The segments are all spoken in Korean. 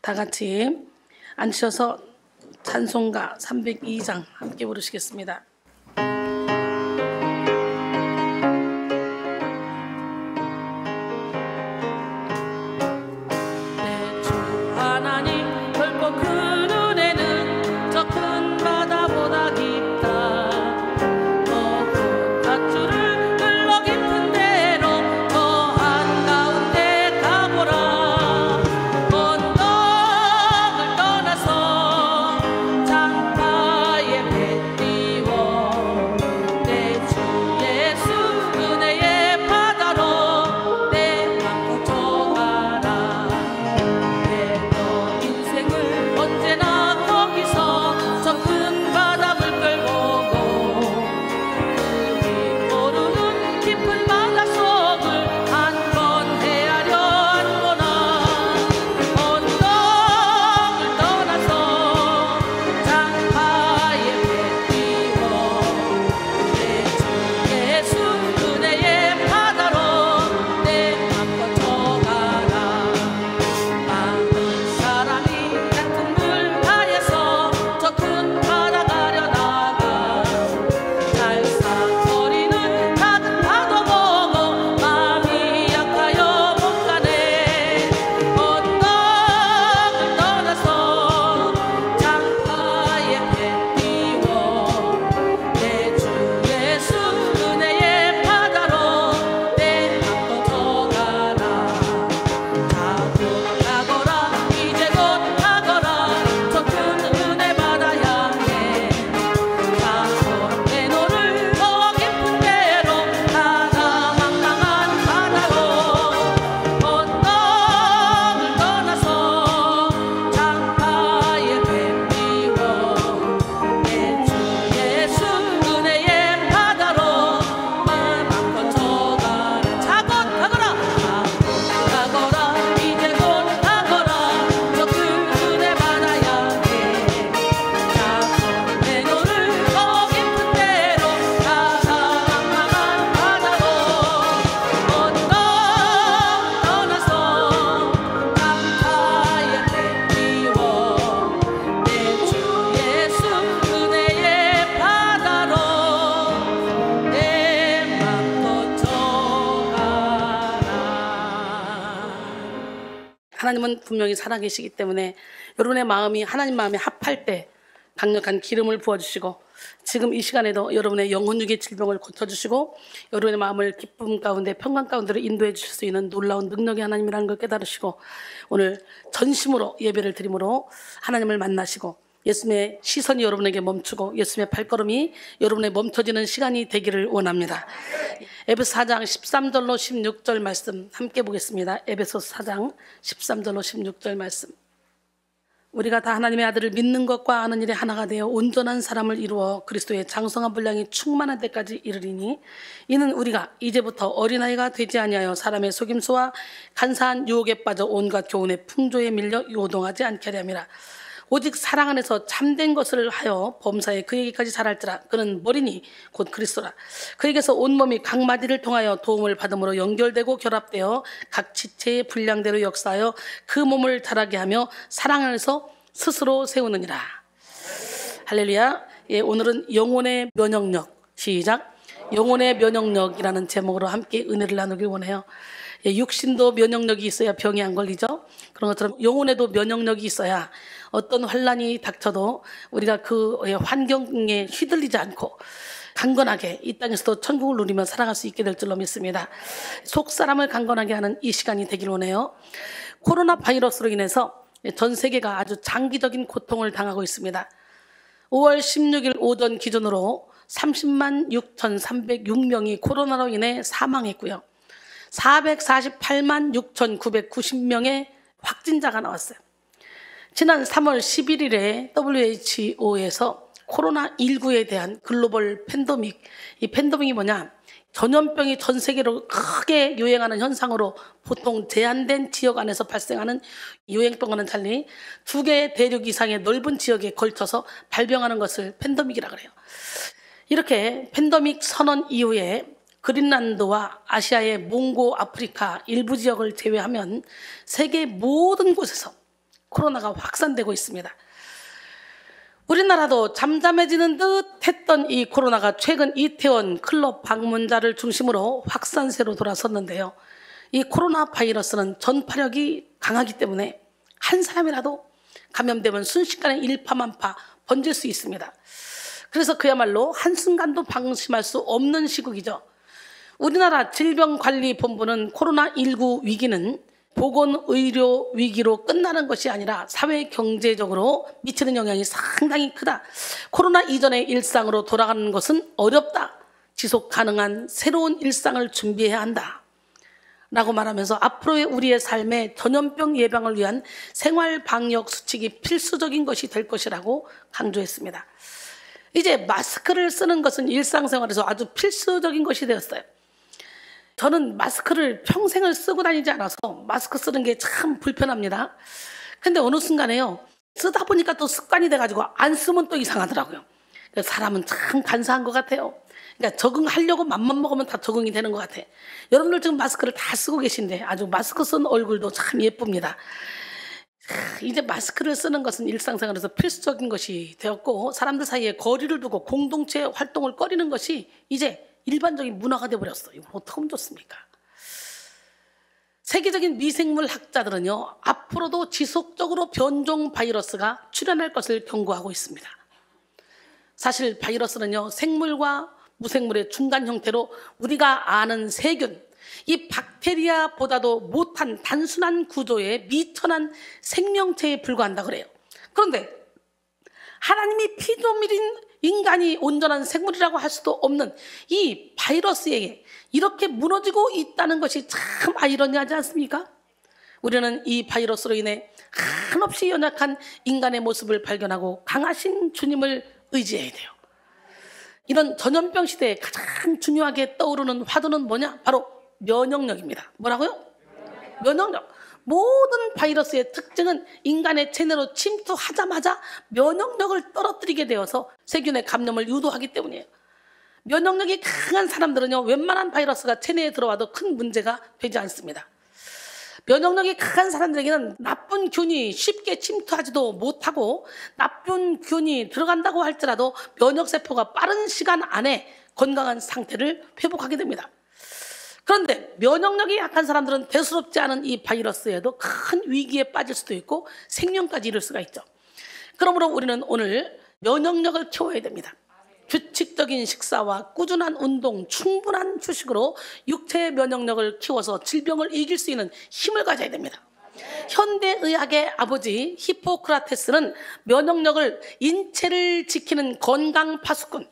다 같이 앉으셔서 찬송가 302장 함께 부르시겠습니다. 하나님은 분명히 살아계시기 때문에 여러분의 마음이 하나님 마음에 합할 때 강력한 기름을 부어주시고, 지금 이 시간에도 여러분의 영혼육의 질병을 고쳐주시고 여러분의 마음을 기쁨 가운데 평강 가운데로 인도해 주실 수 있는 놀라운 능력의 하나님이라는 걸 깨달으시고, 오늘 전심으로 예배를 드림으로 하나님을 만나시고 예수님의 시선이 여러분에게 멈추고 예수님의 발걸음이 여러분의 멈춰지는 시간이 되기를 원합니다. 에베소 4장 13절로 16절 말씀 함께 보겠습니다. 에베소 4장 13절로 16절 말씀. 우리가 다 하나님의 아들을 믿는 것과 아는 일에 하나가 되어 온전한 사람을 이루어 그리스도의 장성한 분량이 충만한 데까지 이르리니, 이는 우리가 이제부터 어린아이가 되지 아니하여 사람의 속임수와 간사한 유혹에 빠져 온갖 교훈의 풍조에 밀려 요동하지 않게 하려 함이라. 오직 사랑 안에서 참된 것을 하여 범사에 그에게까지 자랄지라. 그는 머리니 곧 그리스도라. 그에게서 온몸이 각 마디를 통하여 도움을 받음으로 연결되고 결합되어 각 지체의 분량대로 역사하여 그 몸을 자라게 하며 사랑 안에서 스스로 세우느니라. 할렐루야. 예, 오늘은 영혼의 면역력, 시작. 영혼의 면역력이라는 제목으로 함께 은혜를 나누길 원해요. 예, 육신도 면역력이 있어야 병이 안 걸리죠. 그런 것처럼 영혼에도 면역력이 있어야 어떤 환란이 닥쳐도 우리가 그 환경에 휘둘리지 않고 강건하게 이 땅에서도 천국을 누리며 살아갈 수 있게 될 줄로 믿습니다. 속사람을 강건하게 하는 이 시간이 되길 원해요. 코로나 바이러스로 인해서 전 세계가 아주 장기적인 고통을 당하고 있습니다. 5월 16일 오전 기준으로 30만 6,306명이 코로나로 인해 사망했고요. 448만 6,990명의 확진자가 나왔어요. 지난 3월 11일에 WHO에서 코로나19에 대한 글로벌 팬데믹, 이 팬데믹이 뭐냐? 전염병이 전 세계로 크게 유행하는 현상으로 보통 제한된 지역 안에서 발생하는 유행병과는 달리 2개의 대륙 이상의 넓은 지역에 걸쳐서 발병하는 것을 팬데믹이라 그래요. 이렇게 팬데믹 선언 이후에 그린란드와 아시아의 몽고, 아프리카 일부 지역을 제외하면 세계 모든 곳에서 코로나가 확산되고 있습니다. 우리나라도 잠잠해지는 듯 했던 이 코로나가 최근 이태원 클럽 방문자를 중심으로 확산세로 돌아섰는데요. 이 코로나 바이러스는 전파력이 강하기 때문에 한 사람이라도 감염되면 순식간에 일파만파 번질 수 있습니다. 그래서 그야말로 한순간도 방심할 수 없는 시국이죠. 우리나라 질병관리본부는 코로나19 위기는 보건의료 위기로 끝나는 것이 아니라 사회경제적으로 미치는 영향이 상당히 크다. 코로나 이전의 일상으로 돌아가는 것은 어렵다. 지속 가능한 새로운 일상을 준비해야 한다. 라고 말하면서 앞으로의 우리의 삶에 전염병 예방을 위한 생활방역 수칙이 필수적인 것이 될 것이라고 강조했습니다. 이제 마스크를 쓰는 것은 일상생활에서 아주 필수적인 것이 되었어요. 저는 마스크를 평생을 쓰고 다니지 않아서 마스크 쓰는 게 참 불편합니다. 근데 어느 순간에요, 쓰다 보니까 또 습관이 돼가지고 안 쓰면 또 이상하더라고요. 사람은 참 간사한 것 같아요. 그러니까 적응하려고 맘만 먹으면 다 적응이 되는 것 같아. 여러분들 지금 마스크를 다 쓰고 계신데 아주 마스크 쓴 얼굴도 참 예쁩니다. 이제 마스크를 쓰는 것은 일상생활에서 필수적인 것이 되었고, 사람들 사이에 거리를 두고 공동체 활동을 꺼리는 것이 이제 일반적인 문화가 되어버렸어요. 이거 어떻게 하면 좋습니까? 세계적인 미생물 학자들은요, 앞으로도 지속적으로 변종 바이러스가 출현할 것을 경고하고 있습니다. 사실 바이러스는요, 생물과 무생물의 중간 형태로 우리가 아는 세균, 이 박테리아보다도 못한 단순한 구조의 미천한 생명체에 불과한다 그래요. 그런데 하나님이 피조물인 인간이 온전한 생물이라고 할 수도 없는 이 바이러스에게 이렇게 무너지고 있다는 것이 참 아이러니하지 않습니까? 우리는 이 바이러스로 인해 한없이 연약한 인간의 모습을 발견하고 강하신 주님을 의지해야 돼요. 이런 전염병 시대에 가장 중요하게 떠오르는 화두는 뭐냐? 바로 면역력입니다. 뭐라고요? 면역력. 모든 바이러스의 특징은 인간의 체내로 침투하자마자 면역력을 떨어뜨리게 되어서 세균의 감염을 유도하기 때문이에요. 면역력이 강한 사람들은요, 웬만한 바이러스가 체내에 들어와도 큰 문제가 되지 않습니다. 면역력이 강한 사람들에게는 나쁜 균이 쉽게 침투하지도 못하고, 나쁜 균이 들어간다고 할지라도 면역세포가 빠른 시간 안에 건강한 상태를 회복하게 됩니다. 그런데 면역력이 약한 사람들은 대수롭지 않은 이 바이러스에도 큰 위기에 빠질 수도 있고 생명까지 이를 수가 있죠. 그러므로 우리는 오늘 면역력을 키워야 됩니다. 규칙적인 식사와 꾸준한 운동, 충분한 휴식으로 육체의 면역력을 키워서 질병을 이길 수 있는 힘을 가져야 됩니다. 현대의학의 아버지 히포크라테스는 면역력을 인체를 지키는 건강 파수꾼,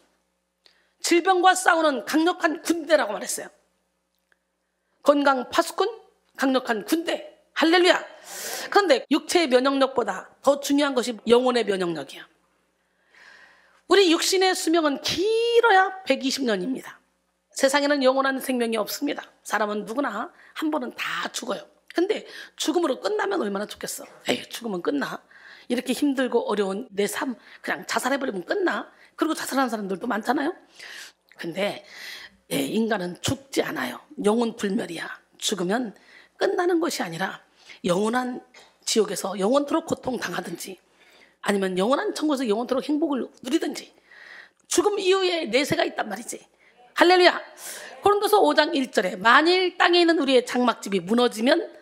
질병과 싸우는 강력한 군대라고 말했어요. 건강 파수꾼, 강력한 군대. 할렐루야. 그런데 육체의 면역력보다 더 중요한 것이 영혼의 면역력이야. 우리 육신의 수명은 길어야 120년입니다. 세상에는 영원한 생명이 없습니다. 사람은 누구나 한 번은 다 죽어요. 근데 죽음으로 끝나면 얼마나 좋겠어. 에이, 죽으면 끝나. 이렇게 힘들고 어려운 내 삶 그냥 자살해버리면 끝나. 그리고 자살하는 사람들도 많잖아요. 근데 인간은 죽지 않아요. 영혼 불멸이야. 죽으면 끝나는 것이 아니라 영원한 지옥에서 영원토록 고통당하든지 아니면 영원한 천국에서 영원토록 행복을 누리든지 죽음 이후에 내세가 있단 말이지. 할렐루야. 고린도서 5장 1절에 만일 땅에 있는 우리의 장막집이 무너지면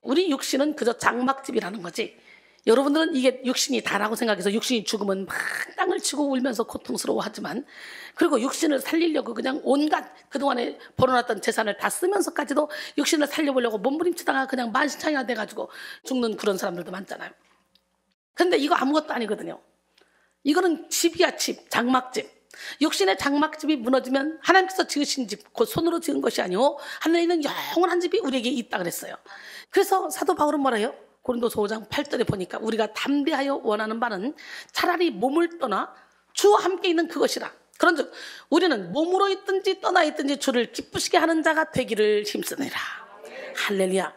우리 육신은 그저 장막집이라는 거지. 여러분들은 이게 육신이 다라고 생각해서 육신이 죽으면 막 땅을 치고 울면서 고통스러워하지만, 그리고 육신을 살리려고 그냥 온갖 그동안에 벌어놨던 재산을 다 쓰면서까지도 육신을 살려보려고 몸부림치다가 그냥 만신창이가 돼가지고 죽는 그런 사람들도 많잖아요. 근데 이거 아무것도 아니거든요. 이거는 집이야, 집, 장막집. 육신의 장막집이 무너지면 하나님께서 지으신 집, 곧 손으로 지은 것이 아니오 하늘에 있는 영원한 집이 우리에게 있다 그랬어요. 그래서 사도 바울은 뭐래요? 고린도서 5장 8절에 보니까 우리가 담대하여 원하는 바는 차라리 몸을 떠나 주와 함께 있는 그것이라. 그런즉 우리는 몸으로 있든지 떠나 있든지 주를 기쁘시게 하는 자가 되기를 힘쓰느니라. 할렐루야.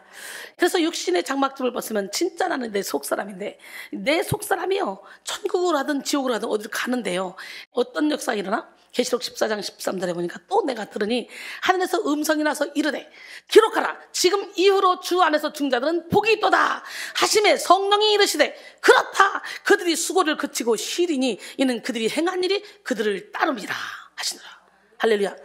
그래서 육신의 장막집을 벗으면 진짜 나는 내 속사람인데, 내 속사람이요 천국으로 하든 지옥으로 하든 어디를 가는데요, 어떤 역사가 일어나? 계시록 14장 13절에 보니까 또 내가 들으니 하늘에서 음성이 나서 이르되 기록하라. 지금 이후로 주 안에서 중자들은 복이 있도다 하심에 성령이 이르시되 그렇다. 그들이 수고를 그치고 쉬리니 이는 그들이 행한 일이 그들을 따름이라 하시더라. 할렐루야.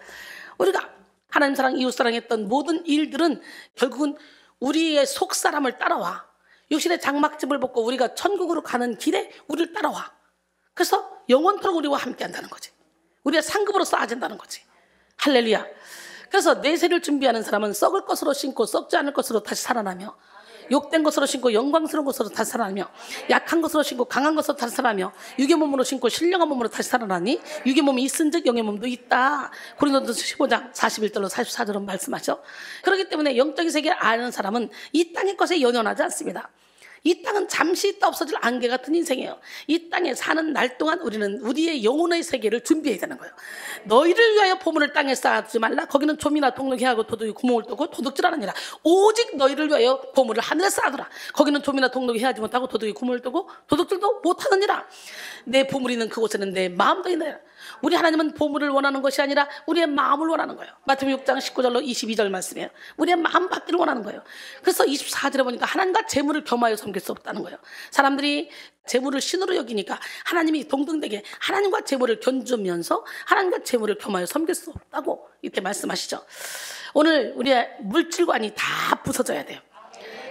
우리가 하나님 사랑, 이웃 사랑했던 모든 일들은 결국은 우리의 속사람을 따라와. 육신의 장막집을 벗고 우리가 천국으로 가는 길에 우리를 따라와. 그래서 영원토록 우리와 함께 한다는 거지. 우리가 상급으로 쌓아진다는 거지. 할렐루야. 그래서 내세를 준비하는 사람은 썩을 것으로 신고 썩지 않을 것으로 다시 살아나며, 욕된 것으로 신고 영광스러운 것으로 다시 살아나며, 약한 것으로 신고 강한 것으로 다시 살아나며, 육의 몸으로 신고 신령한 몸으로 다시 살아나니 육의 몸이 있은즉 영의 몸도 있다. 고린도전서 15장 41절로 44절로 말씀하죠. 그렇기 때문에 영적인 세계를 아는 사람은 이 땅의 것에 연연하지 않습니다. 이 땅은 잠시 있다 없어질 안개 같은 인생이에요. 이 땅에 사는 날 동안 우리는 우리의 영혼의 세계를 준비해야 되는 거예요. 너희를 위하여 보물을 땅에 쌓아두지 말라. 거기는 좀이나 동록이 하고 도둑이 구멍을 뚫고 도둑질하느니라. 오직 너희를 위하여 보물을 하늘에 쌓아두라. 거기는 좀이나 동록이 하지 못하고 도둑이 구멍을 뚫고 도둑질도 못하느니라. 내 보물이 있는 그곳에는 내 마음도 있느니라. 우리 하나님은 보물을 원하는 것이 아니라 우리의 마음을 원하는 거예요. 마태복음 6장 19절로 22절 말씀이에요. 우리의 마음 받기를 원하는 거예요. 그래서 24절에 보니까 하나님과 재물을 겸하여 섬길 수 없다는 거예요. 사람들이 재물을 신으로 여기니까 하나님이 동등되게 하나님과 재물을 견주면서 하나님과 재물을 겸하여 섬길 수 없다고 이렇게 말씀하시죠. 오늘 우리의 물질관이 다 부서져야 돼요.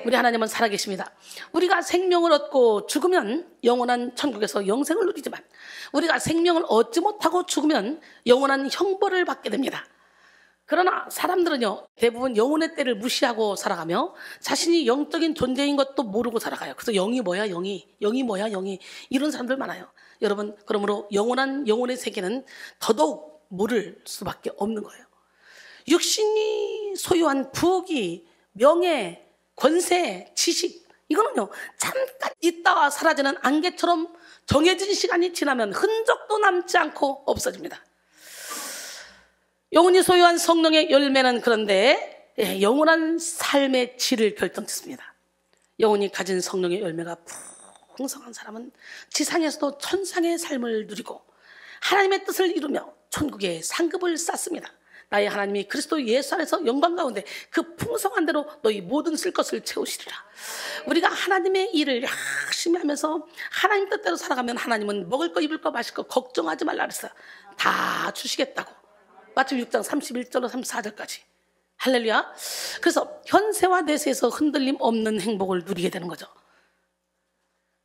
우리 하나님은 살아계십니다. 우리가 생명을 얻고 죽으면 영원한 천국에서 영생을 누리지만, 우리가 생명을 얻지 못하고 죽으면 영원한 형벌을 받게 됩니다. 그러나 사람들은요, 대부분 영혼의 때를 무시하고 살아가며 자신이 영적인 존재인 것도 모르고 살아가요. 그래서 영이 뭐야, 영이 뭐야, 영이, 이런 사람들 많아요. 여러분, 그러므로 영원한 영혼의 세계는 더더욱 모를 수밖에 없는 거예요. 육신이 소유한 부귀, 명예, 권세, 지식, 이거는요 잠깐 있다가 사라지는 안개처럼 정해진 시간이 지나면 흔적도 남지 않고 없어집니다. 영혼이 소유한 성령의 열매는 그런데 영원한 삶의 질을 결정짓습니다. 영혼이 가진 성령의 열매가 풍성한 사람은 지상에서도 천상의 삶을 누리고 하나님의 뜻을 이루며 천국의 상급을 쌓습니다. 나의 하나님이 그리스도 예수 안에서 영광 가운데 그 풍성한 대로 너희 모든 쓸 것을 채우시리라. 우리가 하나님의 일을 열심히 하면서 하나님 뜻대로 살아가면 하나님은 먹을 거 입을 거 마실 거 걱정하지 말라 그랬어요. 다 주시겠다고. 마태복음 6장 31절로 34절까지. 할렐루야. 그래서 현세와 내세에서 흔들림 없는 행복을 누리게 되는 거죠.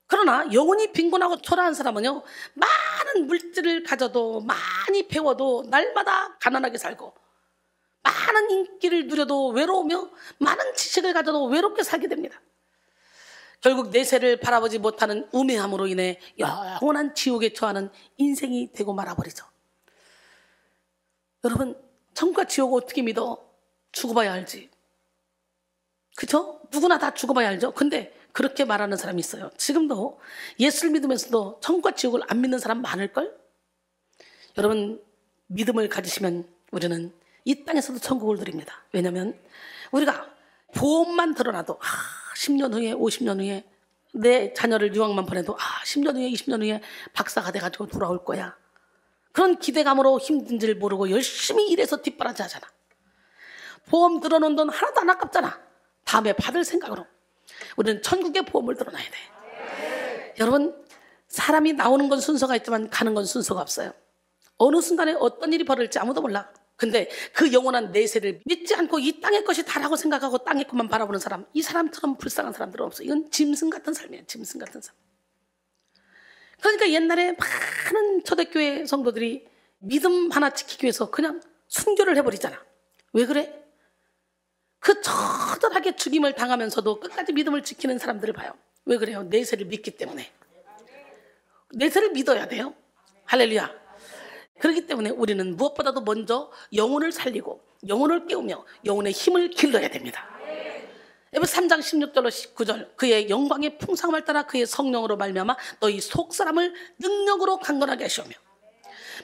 그러나 영혼이 빈곤하고 초라한 사람은요, 많은 물질을 가져도 많이 배워도 날마다 가난하게 살고, 많은 인기를 누려도 외로우며 많은 지식을 가져도 외롭게 살게 됩니다. 결국 내세를 바라보지 못하는 우매함으로 인해 영원한 지옥에 처하는 인생이 되고 말아버리죠. 여러분, 천국과 지옥을 어떻게 믿어? 죽어봐야 알지. 그죠? 누구나 다 죽어봐야 알죠. 근데 그렇게 말하는 사람이 있어요. 지금도 예수를 믿으면서도 천국과 지옥을 안 믿는 사람 많을걸? 여러분, 믿음을 가지시면 우리는 이 땅에서도 천국을 누립니다. 왜냐하면 우리가 보험만 드러나도 10년 후에 50년 후에 내 자녀를 유학만 보내도 10년 후에 20년 후에 박사가 돼가지고 돌아올 거야. 그런 기대감으로 힘든 줄 모르고 열심히 일해서 뒷바라지 하잖아. 보험 들어놓은 돈 하나도 안 아깝잖아. 다음에 받을 생각으로. 우리는 천국의 보험을 들어놔야 돼. 여러분, 사람이 나오는 건 순서가 있지만 가는 건 순서가 없어요. 어느 순간에 어떤 일이 벌어질지 아무도 몰라. 근데 그 영원한 내세를 믿지 않고 이 땅의 것이 다라고 생각하고 땅의 것만 바라보는 사람, 이 사람처럼 불쌍한 사람들은 없어. 이건 짐승 같은 삶이에요. 짐승 같은 삶. 그러니까 옛날에 많은 초대교회 성도들이 믿음 하나 지키기 위해서 그냥 순교를 해버리잖아. 왜 그래? 그 처절하게 죽임을 당하면서도 끝까지 믿음을 지키는 사람들을 봐요. 왜 그래요? 내세를 믿기 때문에. 내세를 믿어야 돼요. 할렐루야. 그렇기 때문에 우리는 무엇보다도 먼저 영혼을 살리고 영혼을 깨우며 영혼의 힘을 길러야 됩니다. 에베소 3장 16절로 19절, 그의 영광의 풍성함을 따라 그의 성령으로 말미암아 너희 속사람을 능력으로 강건하게 하시오며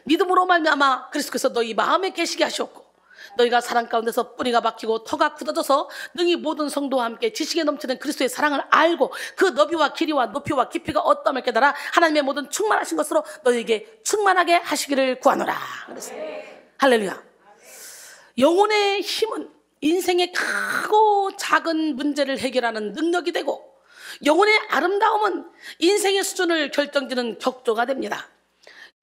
믿음으로 말미암아 그리스도께서 너희 마음에 계시게 하시옵고 너희가 사랑 가운데서 뿌리가 박히고 터가 굳어져서 능히 모든 성도와 함께 지식에 넘치는 그리스도의 사랑을 알고 그 너비와 길이와 높이와 깊이가 어떠함을 깨달아 하나님의 모든 충만하신 것으로 너희에게 충만하게 하시기를 구하노라. 그랬어요. 할렐루야. 영혼의 힘은 인생의 크고 작은 문제를 해결하는 능력이 되고, 영혼의 아름다움은 인생의 수준을 결정짓는 격조가 됩니다.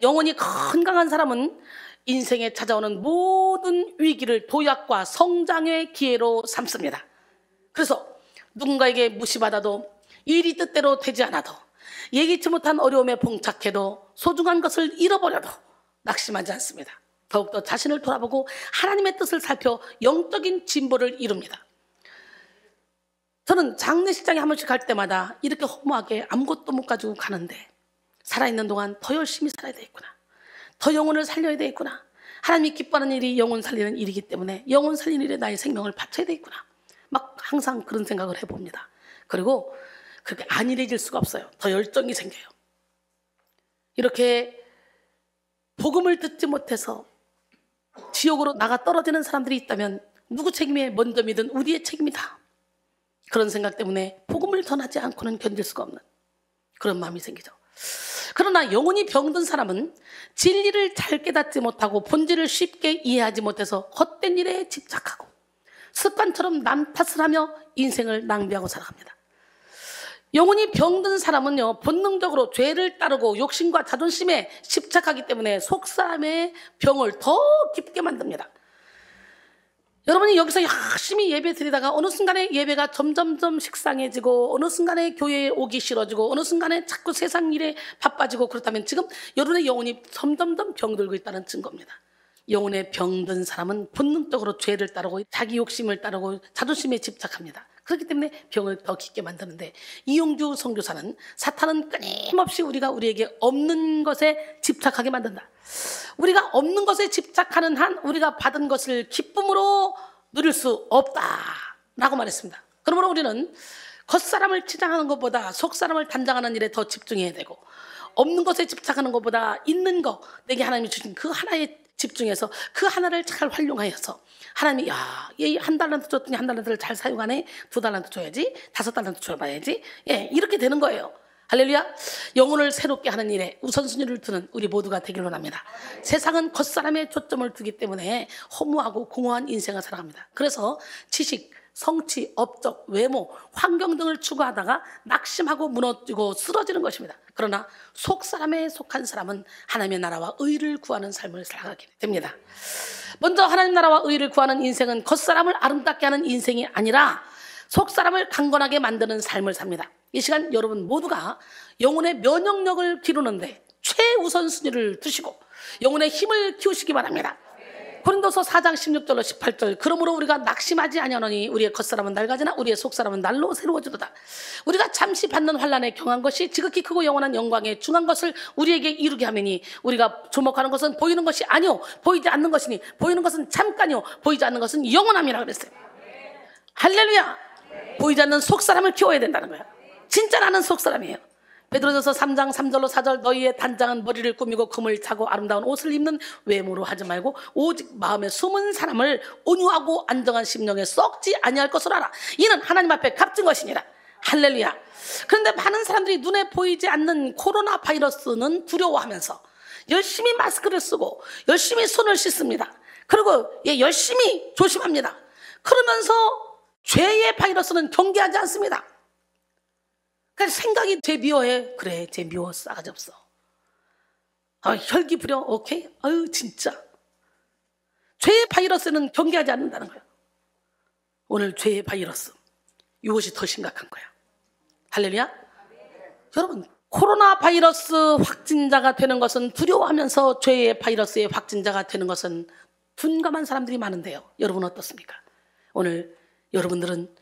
영혼이 건강한 사람은 인생에 찾아오는 모든 위기를 도약과 성장의 기회로 삼습니다. 그래서 누군가에게 무시받아도, 일이 뜻대로 되지 않아도, 예기치 못한 어려움에 봉착해도, 소중한 것을 잃어버려도 낙심하지 않습니다. 더욱더 자신을 돌아보고 하나님의 뜻을 살펴 영적인 진보를 이룹니다. 저는 장례식장에 한 번씩 갈 때마다 이렇게 허무하게 아무것도 못 가지고 가는데, 살아있는 동안 더 열심히 살아야 되겠구나, 더 영혼을 살려야 되겠구나, 하나님이 기뻐하는 일이 영혼 살리는 일이기 때문에 영혼 살리는 일에 나의 생명을 바쳐야 되겠구나, 막 항상 그런 생각을 해봅니다. 그리고 그렇게 안일해질 수가 없어요. 더 열정이 생겨요. 이렇게 복음을 듣지 못해서 지옥으로 나가 떨어지는 사람들이 있다면 누구 책임에 먼저 믿은 우리의 책임이다, 그런 생각 때문에 복음을 전하지 않고는 견딜 수가 없는 그런 마음이 생기죠. 그러나 영혼이 병든 사람은 진리를 잘 깨닫지 못하고 본질을 쉽게 이해하지 못해서 헛된 일에 집착하고 습관처럼 남 탓을 하며 인생을 낭비하고 살아갑니다. 영혼이 병든 사람은요, 본능적으로 죄를 따르고 욕심과 자존심에 집착하기 때문에 속사람의 병을 더 깊게 만듭니다. 여러분이 여기서 열심히 예배 드리다가 어느 순간에 예배가 점점점 식상해지고, 어느 순간에 교회에 오기 싫어지고, 어느 순간에 자꾸 세상 일에 바빠지고, 그렇다면 지금 여러분의 영혼이 점점점 병들고 있다는 증거입니다. 영혼에 병든 사람은 본능적으로 죄를 따르고 자기 욕심을 따르고 자존심에 집착합니다. 그렇기 때문에 병을 더 깊게 만드는데, 이용주 선교사는 사탄은 끊임없이 우리에게 없는 것에 집착하게 만든다. 우리가 없는 것에 집착하는 한 우리가 받은 것을 기쁨으로 누릴 수 없다라고 말했습니다. 그러므로 우리는 겉사람을 치장하는 것보다 속사람을 단장하는 일에 더 집중해야 되고, 없는 것에 집착하는 것보다 있는 것, 내게 하나님이 주신 그 하나에 집중해서 그 하나를 잘 활용하여서, 하나님이 얘 한 달란트 줬더니 한 달란트를 잘 사용하네, 2달란트 줘야지, 5달란트 줘봐야지, 이렇게 되는 거예요. 할렐루야. 영혼을 새롭게 하는 일에 우선순위를 두는 우리 모두가 되길 원합니다. 세상은 겉사람에 초점을 두기 때문에 허무하고 공허한 인생을 살아갑니다. 그래서 지식, 성취, 업적, 외모, 환경 등을 추구하다가 낙심하고 무너지고 쓰러지는 것입니다. 그러나 속사람에 속한 사람은 하나님의 나라와 의를 구하는 삶을 살아가게 됩니다. 먼저 하나님 나라와 의를 구하는 인생은 겉사람을 아름답게 하는 인생이 아니라 속사람을 강건하게 만드는 삶을 삽니다. 이 시간 여러분 모두가 영혼의 면역력을 기르는데 최우선순위를 두시고 영혼의 힘을 키우시기 바랍니다. 고린도서 4장 16절로 18절, 그러므로 우리가 낙심하지 아니하노니 우리의 겉사람은 낡아지나 우리의 속사람은 날로 새로워지도다. 우리가 잠시 받는 환난에 경한 것이 지극히 크고 영원한 영광에 중한 것을 우리에게 이루게 하매니, 우리가 주목하는 것은 보이는 것이 아니요 보이지 않는 것이니, 보이는 것은 잠깐이요 보이지 않는 것은 영원함이라 그랬어요. 할렐루야. 보이지 않는 속사람을 키워야 된다는 거예요. 진짜 나는 속사람이에요. 베드로전서 3장 3절로 4절, 너희의 단장은 머리를 꾸미고 금을 차고 아름다운 옷을 입는 외모로 하지 말고 오직 마음에 숨은 사람을 온유하고 안정한 심령에 썩지 아니할 것을 알아. 이는 하나님 앞에 값진 것이니라. 할렐루야. 그런데 많은 사람들이 눈에 보이지 않는 코로나 바이러스는 두려워하면서 열심히 마스크를 쓰고 열심히 손을 씻습니다. 그리고 열심히 조심합니다. 그러면서 죄의 바이러스는 경계하지 않습니다. 그래서 생각이 쟤 미워해. 그래, 쟤 미워. 싸가지 없어. 혈기 부려. 오케이. 아유, 진짜. 죄의 바이러스는 경계하지 않는다는 거예요. 오늘 죄의 바이러스, 이것이 더 심각한 거야. 할렐루야. 여러분, 코로나 바이러스 확진자가 되는 것은 두려워하면서 죄의 바이러스의 확진자가 되는 것은 둔감한 사람들이 많은데요. 여러분 어떻습니까? 오늘 여러분들은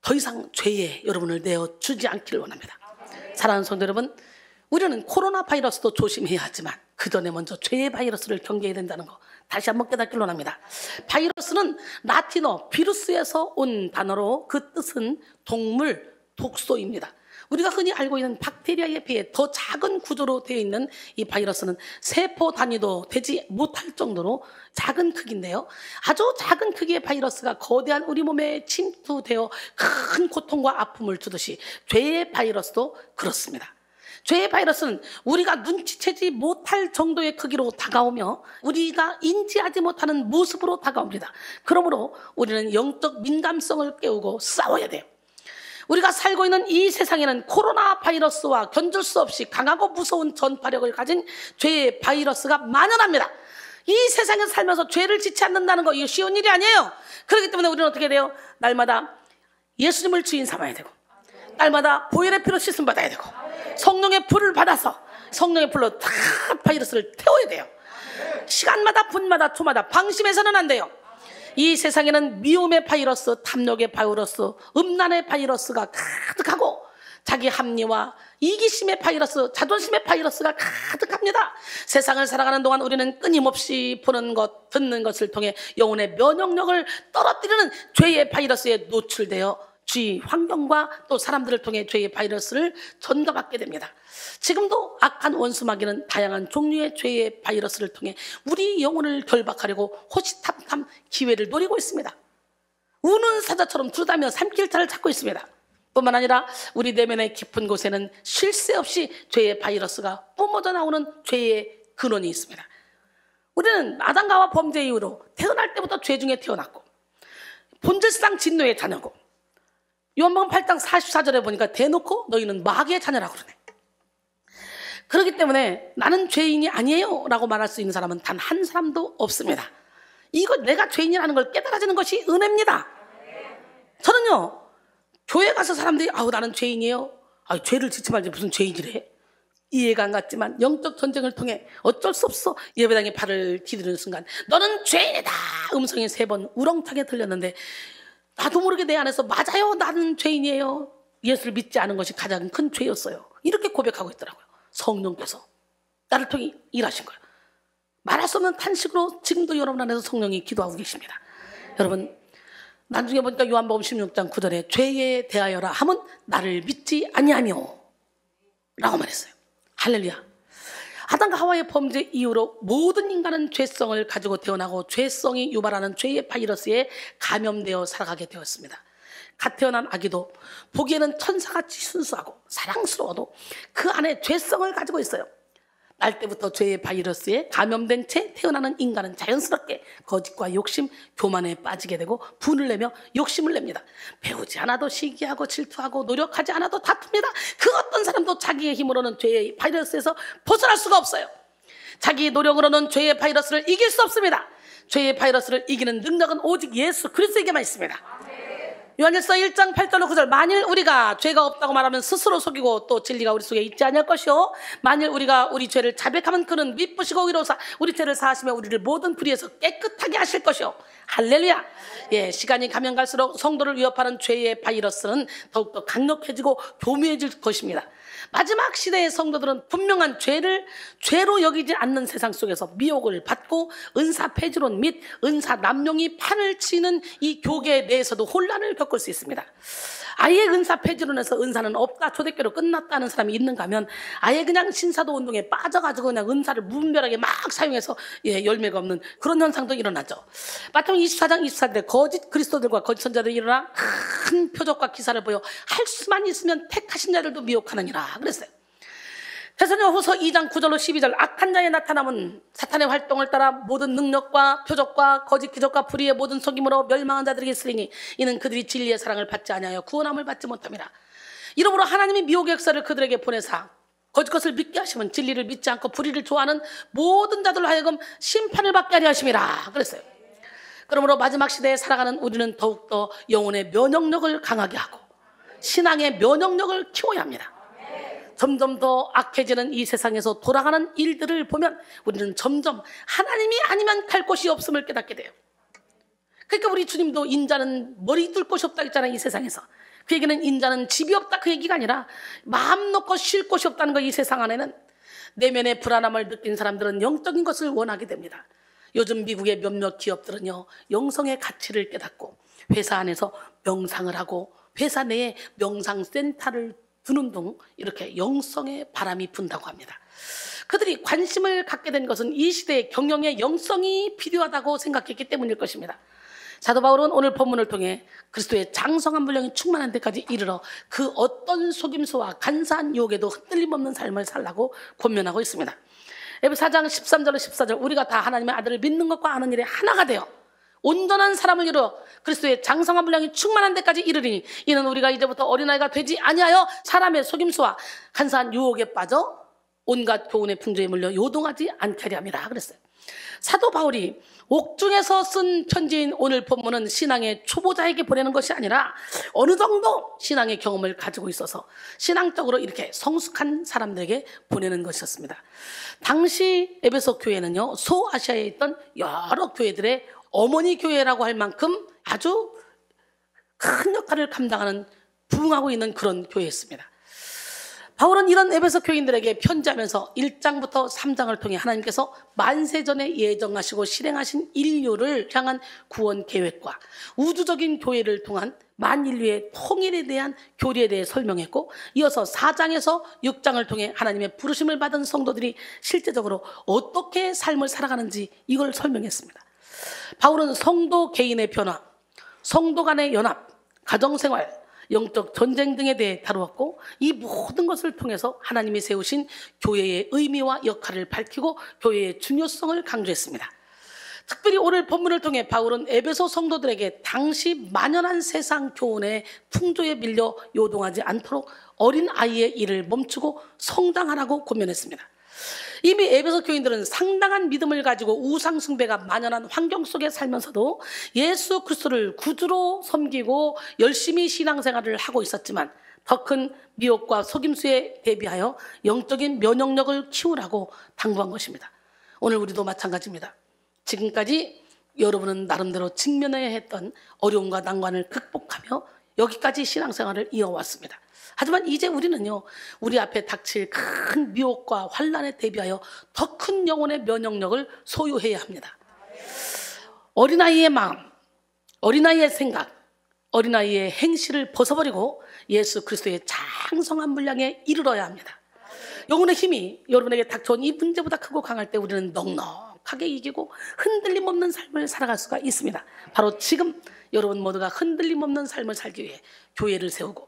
더 이상 죄에 여러분을 내어주지 않기를 원합니다. 사랑하는 성도 여러분, 우리는 코로나 바이러스도 조심해야 하지만 그 전에 먼저 죄의 바이러스를 경계해야 된다는 거 다시 한번 깨닫기를 원합니다. 바이러스는 라틴어 비루스에서 온 단어로 그 뜻은 동물, 독소입니다. 우리가 흔히 알고 있는 박테리아에 비해 더 작은 구조로 되어 있는 이 바이러스는 세포 단위도 되지 못할 정도로 작은 크기인데요. 아주 작은 크기의 바이러스가 거대한 우리 몸에 침투되어 큰 고통과 아픔을 주듯이 죄의 바이러스도 그렇습니다. 죄의 바이러스는 우리가 눈치채지 못할 정도의 크기로 다가오며 우리가 인지하지 못하는 모습으로 다가옵니다. 그러므로 우리는 영적 민감성을 깨우고 싸워야 돼요. 우리가 살고 있는 이 세상에는 코로나 바이러스와 견줄 수 없이 강하고 무서운 전파력을 가진 죄의 바이러스가 만연합니다. 이 세상에서 살면서 죄를 짓지 않는다는 거, 이거 쉬운 일이 아니에요. 그렇기 때문에 우리는 어떻게 돼요? 날마다 예수님을 주인 삼아야 되고, 날마다 보혈의 피로 씻음 받아야 되고, 성령의 불을 받아서 성령의 불로 다 바이러스를 태워야 돼요. 시간마다 분마다 초마다 방심해서는 안 돼요. 이 세상에는 미움의 바이러스, 탐욕의 바이러스, 음란의 바이러스가 가득하고 자기 합리화, 이기심의 바이러스, 자존심의 바이러스가 가득합니다. 세상을 살아가는 동안 우리는 끊임없이 보는 것, 듣는 것을 통해 영혼의 면역력을 떨어뜨리는 죄의 바이러스에 노출되어 주위 환경과 또 사람들을 통해 죄의 바이러스를 전가받게 됩니다. 지금도 악한 원수마귀는 다양한 종류의 죄의 바이러스를 통해 우리 영혼을 결박하려고 호시탐탐 기회를 노리고 있습니다. 우는 사자처럼 두다며 삼킬탈을 찾고 있습니다. 뿐만 아니라 우리 내면의 깊은 곳에는 쉴 새 없이 죄의 바이러스가 뿜어져 나오는 죄의 근원이 있습니다. 우리는 아담과 하와 범죄 이후로 태어날 때부터 죄 중에 태어났고 본질상 진노의 자녀고, 요한복음 8장 44절에 보니까 대놓고 너희는 마귀의 자녀라고 그러네. 그렇기 때문에 나는 죄인이 아니에요 라고 말할 수 있는 사람은 단 한 사람도 없습니다. 이거 내가 죄인이라는 걸 깨달아지는 것이 은혜입니다. 저는요, 교회 가서 사람들이 아우 나는 죄인이에요, 죄를 짓지 말지 무슨 죄인이래, 이해가 안 갔지만 영적 전쟁을 통해 어쩔 수 없어 예배당에 발을 디디는 순간 너는 죄인이다 음성이 3번 우렁차게 들렸는데, 나도 모르게 내 안에서 맞아요, 나는 죄인이에요, 예수를 믿지 않은 것이 가장 큰 죄였어요, 이렇게 고백하고 있더라고요. 성령께서 나를 통해 일하신 거예요. 말할 수 없는 탄식으로 지금도 여러분 안에서 성령이 기도하고 계십니다. 여러분, 나중에 보니까 요한복음 16장 9절에 죄에 대하여라 하면 나를 믿지 아니하며 라고 말했어요. 할렐루야. 아담과 하와의 범죄 이후로 모든 인간은 죄성을 가지고 태어나고 죄성이 유발하는 죄의 바이러스에 감염되어 살아가게 되었습니다. 갓 태어난 아기도 보기에는 천사같이 순수하고 사랑스러워도 그 안에 죄성을 가지고 있어요. 날 때부터 죄의 바이러스에 감염된 채 태어나는 인간은 자연스럽게 거짓과 욕심, 교만에 빠지게 되고 분을 내며 욕심을 냅니다. 배우지 않아도 시기하고 질투하고 노력하지 않아도 다툽니다. 그 어떤 사람도 자기의 힘으로는 죄의 바이러스에서 벗어날 수가 없어요. 자기 노력으로는 죄의 바이러스를 이길 수 없습니다. 죄의 바이러스를 이기는 능력은 오직 예수 그리스도에게만 있습니다. 요한일서 1장 8절로 9절 만일 우리가 죄가 없다고 말하면 스스로 속이고 또 진리가 우리 속에 있지 않을 것이요 만일 우리가 우리 죄를 자백하면 그는 미쁘시고 의로우사 우리 죄를 사하시며 우리를 모든 불의에서 깨끗하게 하실 것이요. 할렐루야. 예, 시간이 가면 갈수록 성도를 위협하는 죄의 바이러스는 더욱더 강력해지고 교묘해질 것입니다. 마지막 시대의 성도들은 분명한 죄를 죄로 여기지 않는 세상 속에서 미혹을 받고 은사 폐지론 및 은사 남용이 판을 치는 이 교계 내에서도 혼란을 겪을 수 있습니다. 아예 은사 폐지론에서 은사는 없다, 초대교로 끝났다는 사람이 있는가 하면 아예 그냥 신사도 운동에 빠져가지고 그냥 은사를 무분별하게 막 사용해서 열매가 없는 그런 현상도 일어나죠. 마태복음 24장 24절에 거짓 그리스도들과 거짓 선자들이 일어나 큰 표적과 기사를 보여 할 수만 있으면 택하신 자들도 미혹하느니라 그랬어요. 데살로니가후서 2장 9절로 12절 악한 자의 나타남은 사탄의 활동을 따라 모든 능력과 표적과 거짓 기적과 불의의 모든 속임으로 멸망한 자들에게 있으리니 이는 그들이 진리의 사랑을 받지 아니하여 구원함을 받지 못함이라. 이러므로 하나님이 미혹의 역사를 그들에게 보내사 거짓 것을 믿게 하시면 진리를 믿지 않고 불의를 좋아하는 모든 자들로 하여금 심판을 받게 하려 하심이라 그랬어요. 그러므로 마지막 시대에 살아가는 우리는 더욱더 영혼의 면역력을 강하게 하고 신앙의 면역력을 키워야 합니다. 점점 더 악해지는 이 세상에서 돌아가는 일들을 보면 우리는 점점 하나님이 아니면 갈 곳이 없음을 깨닫게 돼요. 그러니까 우리 주님도 인자는 머리 둘 곳이 없다 했잖아요. 이 세상에서 그 얘기는 인자는 집이 없다 그 얘기가 아니라 마음 놓고 쉴 곳이 없다는 거. 이 세상 안에는 내면의 불안함을 느낀 사람들은 영적인 것을 원하게 됩니다. 요즘 미국의 몇몇 기업들은요 영성의 가치를 깨닫고 회사 안에서 명상을 하고 회사 내에 명상센터를 부는 둥 이렇게 영성의 바람이 분다고 합니다. 그들이 관심을 갖게 된 것은 이 시대의 경영의 영성이 필요하다고 생각했기 때문일 것입니다. 사도 바울은 오늘 본문을 통해 그리스도의 장성한 분량이 충만한 데까지 이르러 그 어떤 속임수와 간사한 유혹에도 흔들림 없는 삶을 살라고 권면하고 있습니다. 에베소 4장 13절로 14절, 우리가 다 하나님의 아들을 믿는 것과 아는 일에 하나가 되어 온전한 사람을 이루어 그리스도의 장성한 분량이 충만한 데까지 이르리니 이는 우리가 이제부터 어린아이가 되지 아니하여 사람의 속임수와 간사한 유혹에 빠져 온갖 교훈의 풍조에 물려 요동하지 않게 하려 함이라 그랬어요. 사도 바울이 옥중에서 쓴 편지인 오늘 본문은 신앙의 초보자에게 보내는 것이 아니라 어느 정도 신앙의 경험을 가지고 있어서 신앙적으로 이렇게 성숙한 사람들에게 보내는 것이었습니다. 당시 에베소 교회는요, 소아시아에 있던 여러 교회들의 어머니 교회라고 할 만큼 아주 큰 역할을 감당하는, 부흥하고 있는 그런 교회였습니다. 바울은 이런 에베소 교인들에게 편지하면서 1장부터 3장을 통해 하나님께서 만세전에 예정하시고 실행하신 인류를 향한 구원 계획과 우주적인 교회를 통한 만인류의 통일에 대한 교리에 대해 설명했고, 이어서 4장에서 6장을 통해 하나님의 부르심을 받은 성도들이 실제적으로 어떻게 삶을 살아가는지 이걸 설명했습니다. 바울은 성도 개인의 변화, 성도 간의 연합, 가정생활, 영적 전쟁 등에 대해 다루었고, 이 모든 것을 통해서 하나님이 세우신 교회의 의미와 역할을 밝히고 교회의 중요성을 강조했습니다. 특별히 오늘 본문을 통해 바울은 에베소 성도들에게 당시 만연한 세상 교훈의 풍조에 밀려 요동하지 않도록 어린아이의 일을 멈추고 성장하라고 권면했습니다. 이미 에베소 교인들은 상당한 믿음을 가지고 우상 숭배가 만연한 환경 속에 살면서도 예수 그리스도를 구주로 섬기고 열심히 신앙생활을 하고 있었지만 더 큰 미혹과 속임수에 대비하여 영적인 면역력을 키우라고 당부한 것입니다. 오늘 우리도 마찬가지입니다. 지금까지 여러분은 나름대로 직면해야 했던 어려움과 난관을 극복하며 여기까지 신앙생활을 이어왔습니다. 하지만 이제 우리는요, 우리 앞에 닥칠 큰 미혹과 환난에 대비하여 더 큰 영혼의 면역력을 소유해야 합니다. 어린아이의 마음, 어린아이의 생각, 어린아이의 행실을 벗어버리고 예수 그리스도의 장성한 분량에 이르러야 합니다. 영혼의 힘이 여러분에게 닥쳐온 이 문제보다 크고 강할 때 우리는 넉넉하게 이기고 흔들림 없는 삶을 살아갈 수가 있습니다. 바로 지금 여러분 모두가 흔들림 없는 삶을 살기 위해 교회를 세우고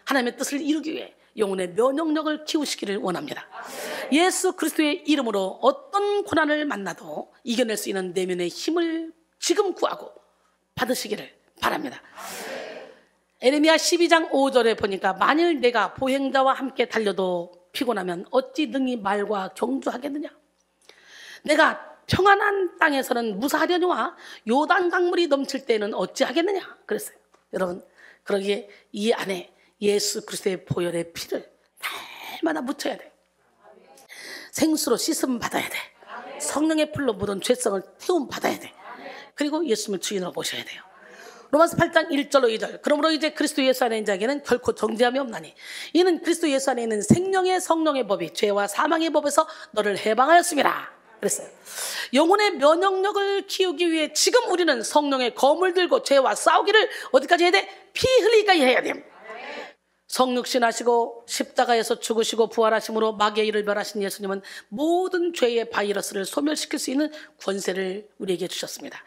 하나님의 뜻을 이루기 위해 영혼의 면역력을 키우시기를 원합니다. 예수 그리스도의 이름으로 어떤 고난을 만나도 이겨낼 수 있는 내면의 힘을 지금 구하고 받으시기를 바랍니다. 에레미야 12장 5절에 보니까 만일 내가 보행자와 함께 달려도 피곤하면 어찌 능히 말과 경주하겠느냐. 내가 평안한 땅에서는 무사하려니와 요단 강물이 넘칠 때는 어찌하겠느냐 그랬어요. 여러분, 그러기에 이 안에 예수 그리스도의 보혈의 피를 날마다 묻혀야 돼. 생수로 씻음 받아야 돼. 성령의 풀로 묻은 죄성을 태움 받아야 돼. 그리고 예수님을 주인으로 모셔야 돼요. 로마서 8장 1절로 2절. 그러므로 이제 그리스도 예수 안에 있는 자에게는 결코 정죄함이 없나니 이는 그리스도 예수 안에 있는 생명의 성령의 법이 죄와 사망의 법에서 너를 해방하였습니다. 그랬어요. 영혼의 면역력을 키우기 위해 지금 우리는 성령의 검을 들고 죄와 싸우기를 어디까지 해야 돼? 피 흘리기까지 해야 돼요. 성육신하시고 십자가에서 죽으시고 부활하심으로 마귀의 일을 멸하신 예수님은 모든 죄의 바이러스를 소멸시킬 수 있는 권세를 우리에게 주셨습니다.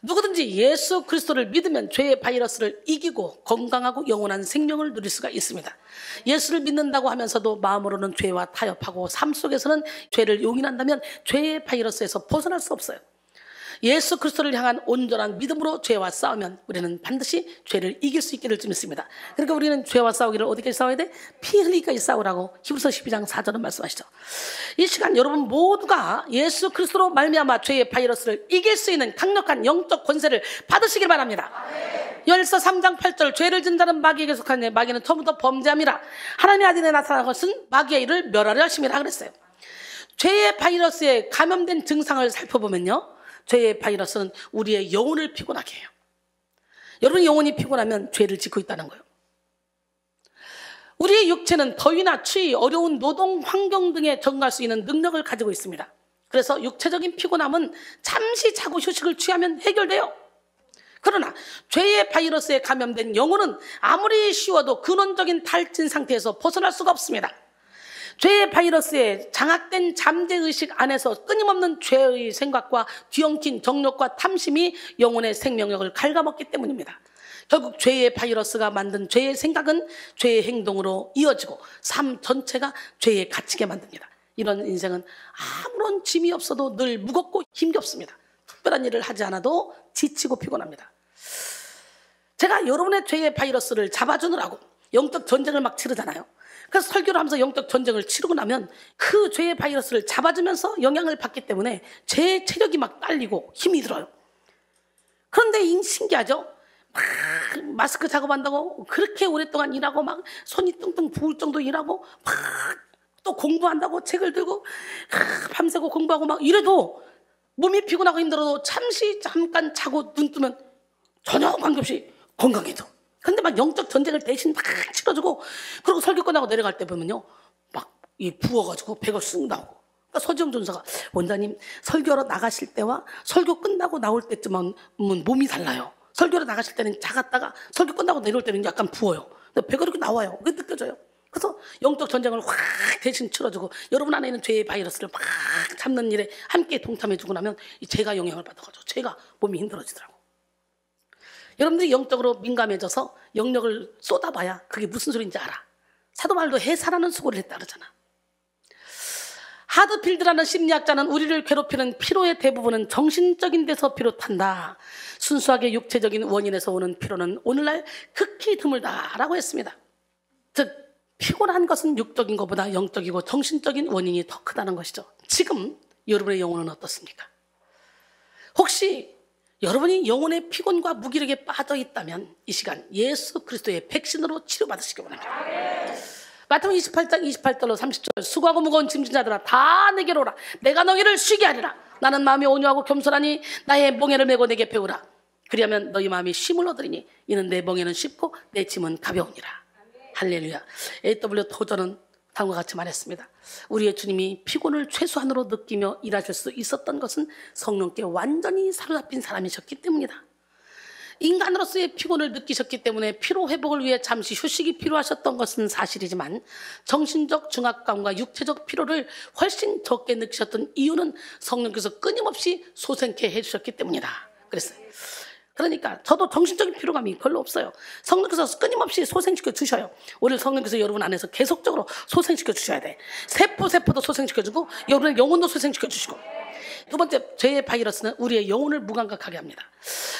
누구든지 예수 그리스도를 믿으면 죄의 바이러스를 이기고 건강하고 영원한 생명을 누릴 수가 있습니다. 예수를 믿는다고 하면서도 마음으로는 죄와 타협하고 삶 속에서는 죄를 용인한다면 죄의 바이러스에서 벗어날 수 없어요. 예수 그리스도를 향한 온전한 믿음으로 죄와 싸우면 우리는 반드시 죄를 이길 수 있기를 믿습니다. 그러니까 우리는 죄와 싸우기를 어디까지 싸워야 돼? 피 흘리기까지 싸우라고 히브리서 12장 4절은 말씀하시죠. 이 시간 여러분 모두가 예수 그리스도로 말미암아 죄의 바이러스를 이길 수 있는 강력한 영적 권세를 받으시길 바랍니다. 열서 3장 8절 죄를 진 자는 마귀에게 속하니 마귀는 처음부터 범죄함이라 하나님의 아들에 나타난 것은 마귀의 일을 멸하려 하심이라 그랬어요. 죄의 바이러스에 감염된 증상을 살펴보면요, 죄의 바이러스는 우리의 영혼을 피곤하게 해요. 여러분의 영혼이 피곤하면 죄를 짓고 있다는 거예요. 우리의 육체는 더위나 추위, 어려운 노동 환경 등에 적응할 수 있는 능력을 가지고 있습니다. 그래서 육체적인 피곤함은 잠시 자고 휴식을 취하면 해결돼요. 그러나 죄의 바이러스에 감염된 영혼은 아무리 쉬워도 근원적인 탈진 상태에서 벗어날 수가 없습니다. 죄의 바이러스에 장악된 잠재의식 안에서 끊임없는 죄의 생각과 뒤엉킨 정욕과 탐심이 영혼의 생명력을 갉아먹기 때문입니다. 결국 죄의 바이러스가 만든 죄의 생각은 죄의 행동으로 이어지고 삶 전체가 죄에 갇히게 만듭니다. 이런 인생은 아무런 짐이 없어도 늘 무겁고 힘겹습니다. 특별한 일을 하지 않아도 지치고 피곤합니다. 제가 여러분의 죄의 바이러스를 잡아주느라고 영적 전쟁을 막 치르잖아요. 그래서 설교를 하면서 영적 전쟁을 치르고 나면 그 죄의 바이러스를 잡아주면서 영향을 받기 때문에 제 체력이 막 딸리고 힘이 들어요. 그런데 신기하죠? 막 마스크 작업한다고 그렇게 오랫동안 일하고 막 손이 뚱뚱 부을 정도 일하고 막 또 공부한다고 책을 들고 밤새고 공부하고 막 이래도 몸이 피곤하고 힘들어도 잠깐 자고 눈 뜨면 전혀 관계없이 건강해져. 근데 막 영적 전쟁을 대신 막 치러주고 그리고 설교 끝나고 내려갈 때 보면요 막 이 부어가지고 배가 쑥 나오고. 그러니까 서지영 전사가 원장님 설교로 나가실 때와 설교 끝나고 나올 때쯤은 몸이 달라요. 설교로 나가실 때는 작았다가 설교 끝나고 내려올 때는 약간 부어요. 근데 배가 이렇게 나와요. 그게 느껴져요. 그래서 영적 전쟁을 확 대신 치러주고 여러분 안에 있는 죄의 바이러스를 막 잡는 일에 함께 동참해주고 나면 이 죄가 영향을 받아가지고 죄가 몸이 힘들어지더라고. 여러분들이 영적으로 민감해져서 영력을 쏟아봐야 그게 무슨 소리인지 알아. 사도 바울도 해사라는 수고를 했다 그러잖아. 하드필드라는 심리학자는 우리를 괴롭히는 피로의 대부분은 정신적인 데서 비롯한다. 순수하게 육체적인 원인에서 오는 피로는 오늘날 극히 드물다라고 했습니다. 즉 피곤한 것은 육적인 것보다 영적이고 정신적인 원인이 더 크다는 것이죠. 지금 여러분의 영혼은 어떻습니까? 혹시 여러분이 영혼의 피곤과 무기력에 빠져 있다면 이 시간 예수 그리스도의 백신으로 치료받으시기 원합니다. 마태복음 28장 28절로 30절 수고하고 무거운 짐진 자들아 다 내게로 오라. 내가 너희를 쉬게 하리라. 나는 마음이 온유하고 겸손하니 나의 멍에를 메고 내게 배우라. 그리하면 너희 마음이 쉼을 얻으리니 이는 내 멍에는 쉽고 내 짐은 가벼우니라. 할렐루야. A.W. 토저는 다음과 같이 말했습니다. 우리의 주님이 피곤을 최소한으로 느끼며 일하실 수 있었던 것은 성령께 완전히 사로잡힌 사람이셨기 때문이다. 인간으로서의 피곤을 느끼셨기 때문에 피로 회복을 위해 잠시 휴식이 필요하셨던 것은 사실이지만 정신적 중압감과 육체적 피로를 훨씬 적게 느끼셨던 이유는 성령께서 끊임없이 소생케 해주셨기 때문이다. 그랬어요. 그러니까 저도 정신적인 피로감이 별로 없어요. 성령께서 끊임없이 소생시켜 주셔요. 오늘 성령께서 여러분 안에서 계속적으로 소생시켜 주셔야 돼. 세포도 소생시켜주고 여러분의 영혼도 소생시켜 주시고. 두 번째, 죄의 바이러스는 우리의 영혼을 무감각하게 합니다.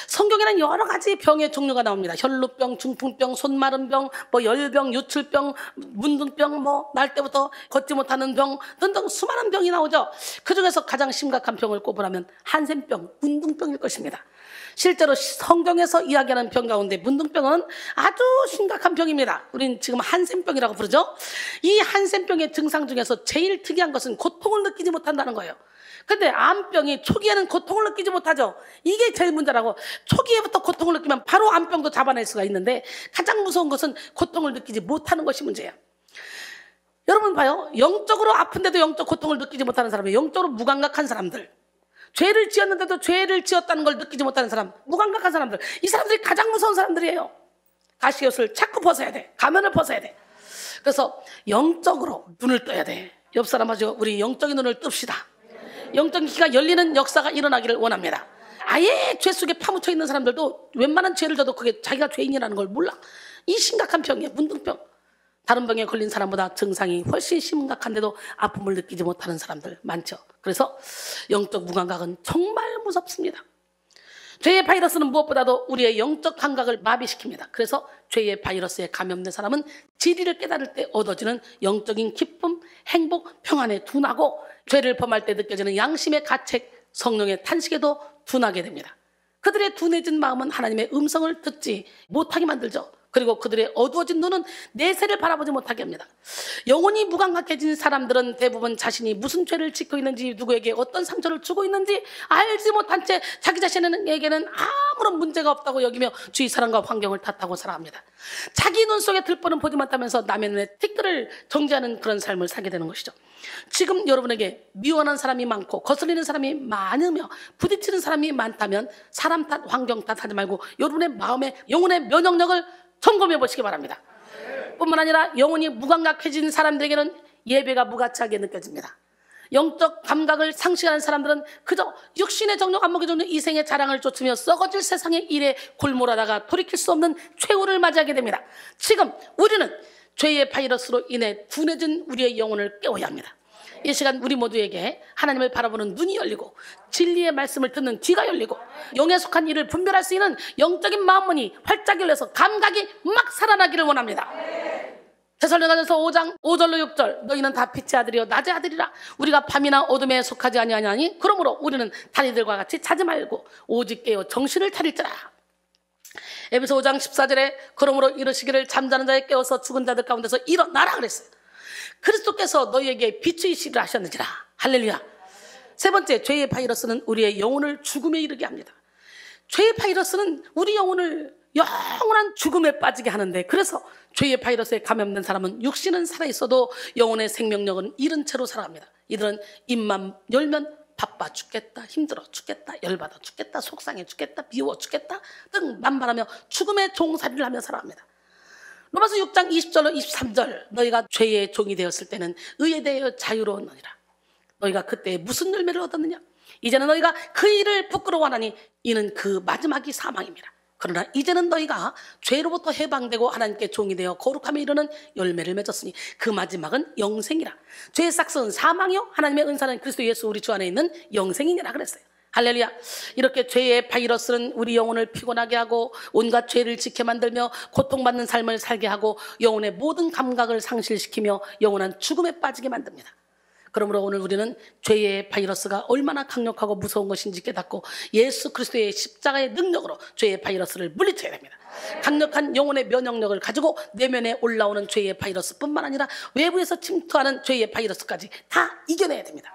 성경에는 여러 가지 병의 종류가 나옵니다. 혈루병, 중풍병, 손마른 병, 열병, 유출병, 문둥병, 날 때부터 걷지 못하는 병 등등 수많은 병이 나오죠. 그중에서 가장 심각한 병을 꼽으라면 한센병, 문둥병일 것입니다. 실제로 성경에서 이야기하는 병 가운데 문둥병은 아주 심각한 병입니다. 우린 지금 한센병이라고 부르죠. 이 한센병의 증상 중에서 제일 특이한 것은 고통을 느끼지 못한다는 거예요. 근데 암병이 초기에는 고통을 느끼지 못하죠. 이게 제일 문제라고. 초기에부터 고통을 느끼면 바로 암병도 잡아낼 수가 있는데 가장 무서운 것은 고통을 느끼지 못하는 것이 문제예요. 여러분 봐요. 영적으로 아픈데도 영적 고통을 느끼지 못하는 사람이에요. 영적으로 무감각한 사람들. 죄를 지었는데도 죄를 지었다는 걸 느끼지 못하는 사람, 무감각한 사람들. 이 사람들이 가장 무서운 사람들이에요. 가시옷을 자꾸 벗어야 돼. 가면을 벗어야 돼. 그래서 영적으로 눈을 떠야 돼. 옆 사람하고 우리 영적인 눈을 뜹시다. 영적인 귀가 열리는 역사가 일어나기를 원합니다. 아예 죄 속에 파묻혀 있는 사람들도 웬만한 죄를 져도 그게 자기가 죄인이라는 걸 몰라. 이 심각한 병이에요. 문둥병. 다른 병에 걸린 사람보다 증상이 훨씬 심각한데도 아픔을 느끼지 못하는 사람들 많죠. 그래서 영적 무감각은 정말 무섭습니다. 죄의 바이러스는 무엇보다도 우리의 영적 감각을 마비시킵니다. 그래서 죄의 바이러스에 감염된 사람은 진리를 깨달을 때 얻어지는 영적인 기쁨, 행복, 평안에 둔하고 죄를 범할 때 느껴지는 양심의 가책, 성령의 탄식에도 둔하게 됩니다. 그들의 둔해진 마음은 하나님의 음성을 듣지 못하게 만들죠. 그리고 그들의 어두워진 눈은 내세를 바라보지 못하게 합니다. 영혼이 무감각해진 사람들은 대부분 자신이 무슨 죄를 짓고 있는지, 누구에게 어떤 상처를 주고 있는지 알지 못한 채 자기 자신에게는 아무런 문제가 없다고 여기며 주위 사람과 환경을 탓하고 살아갑니다. 자기 눈 속에 들보는 보지 못하면서 남의 눈에 티끌을 정지하는 그런 삶을 살게 되는 것이죠. 지금 여러분에게 미워하는 사람이 많고 거슬리는 사람이 많으며 부딪히는 사람이 많다면 사람 탓, 환경 탓 하지 말고 여러분의 마음의 영혼의 면역력을 점검해 보시기 바랍니다. 뿐만 아니라 영혼이 무감각해진 사람들에게는 예배가 무가치하게 느껴집니다. 영적 감각을 상실하는 사람들은 그저 육신의 정욕, 안목의 정욕, 이생의 자랑을 쫓으며 썩어질 세상의 일에 골몰하다가 돌이킬 수 없는 최후를 맞이하게 됩니다. 지금 우리는 죄의 바이러스로 인해 둔해진 우리의 영혼을 깨워야 합니다. 이 시간 우리 모두에게 하나님을 바라보는 눈이 열리고 진리의 말씀을 듣는 귀가 열리고 영에 속한 일을 분별할 수 있는 영적인 마음문이 활짝 열려서 감각이 막 살아나기를 원합니다. 데살로니가전서 5장 5절로 6절 너희는 다 빛의 아들이요 낮의 아들이라 우리가 밤이나 어둠에 속하지 아니하니 그러므로 우리는 다니들과 같이 자지 말고 오직 깨어 정신을 차릴지라. 에베소 5장 14절에 그러므로 이르시기를 잠자는 자에 깨워서 죽은 자들 가운데서 일어나라 그랬어요. 그리스도께서 너희에게 빛이시기를 하셨는지라. 할렐루야. 세 번째, 죄의 바이러스는 우리의 영혼을 죽음에 이르게 합니다. 죄의 바이러스는 우리 영혼을 영원한 죽음에 빠지게 하는데, 그래서 죄의 바이러스에 감염된 사람은 육신은 살아있어도 영혼의 생명력은 잃은 채로 살아갑니다. 이들은 입만 열면 바빠 죽겠다, 힘들어 죽겠다, 열받아 죽겠다, 속상해 죽겠다, 미워 죽겠다 등 만발하며 죽음의 종살이를 하며 살아갑니다. 로마서 6장 20절로 23절 너희가 죄의 종이 되었을 때는 의에 대하여 자유로웠느니라. 너희가 그때 무슨 열매를 얻었느냐? 이제는 너희가 그 일을 부끄러워하나니 이는 그 마지막이 사망입니다. 그러나 이제는 너희가 죄로부터 해방되고 하나님께 종이 되어 거룩함에 이르는 열매를 맺었으니 그 마지막은 영생이라. 죄의 싹스는 사망이요 하나님의 은사는 그리스도 예수 우리 주 안에 있는 영생이니라 그랬어요. 할렐루야. 이렇게 죄의 바이러스는 우리 영혼을 피곤하게 하고 온갖 죄를 지게 만들며 고통받는 삶을 살게 하고 영혼의 모든 감각을 상실시키며 영원한 죽음에 빠지게 만듭니다. 그러므로 오늘 우리는 죄의 바이러스가 얼마나 강력하고 무서운 것인지 깨닫고 예수 그리스도의 십자가의 능력으로 죄의 바이러스를 물리쳐야 됩니다. 강력한 영혼의 면역력을 가지고 내면에 올라오는 죄의 바이러스뿐만 아니라 외부에서 침투하는 죄의 바이러스까지 다 이겨내야 됩니다.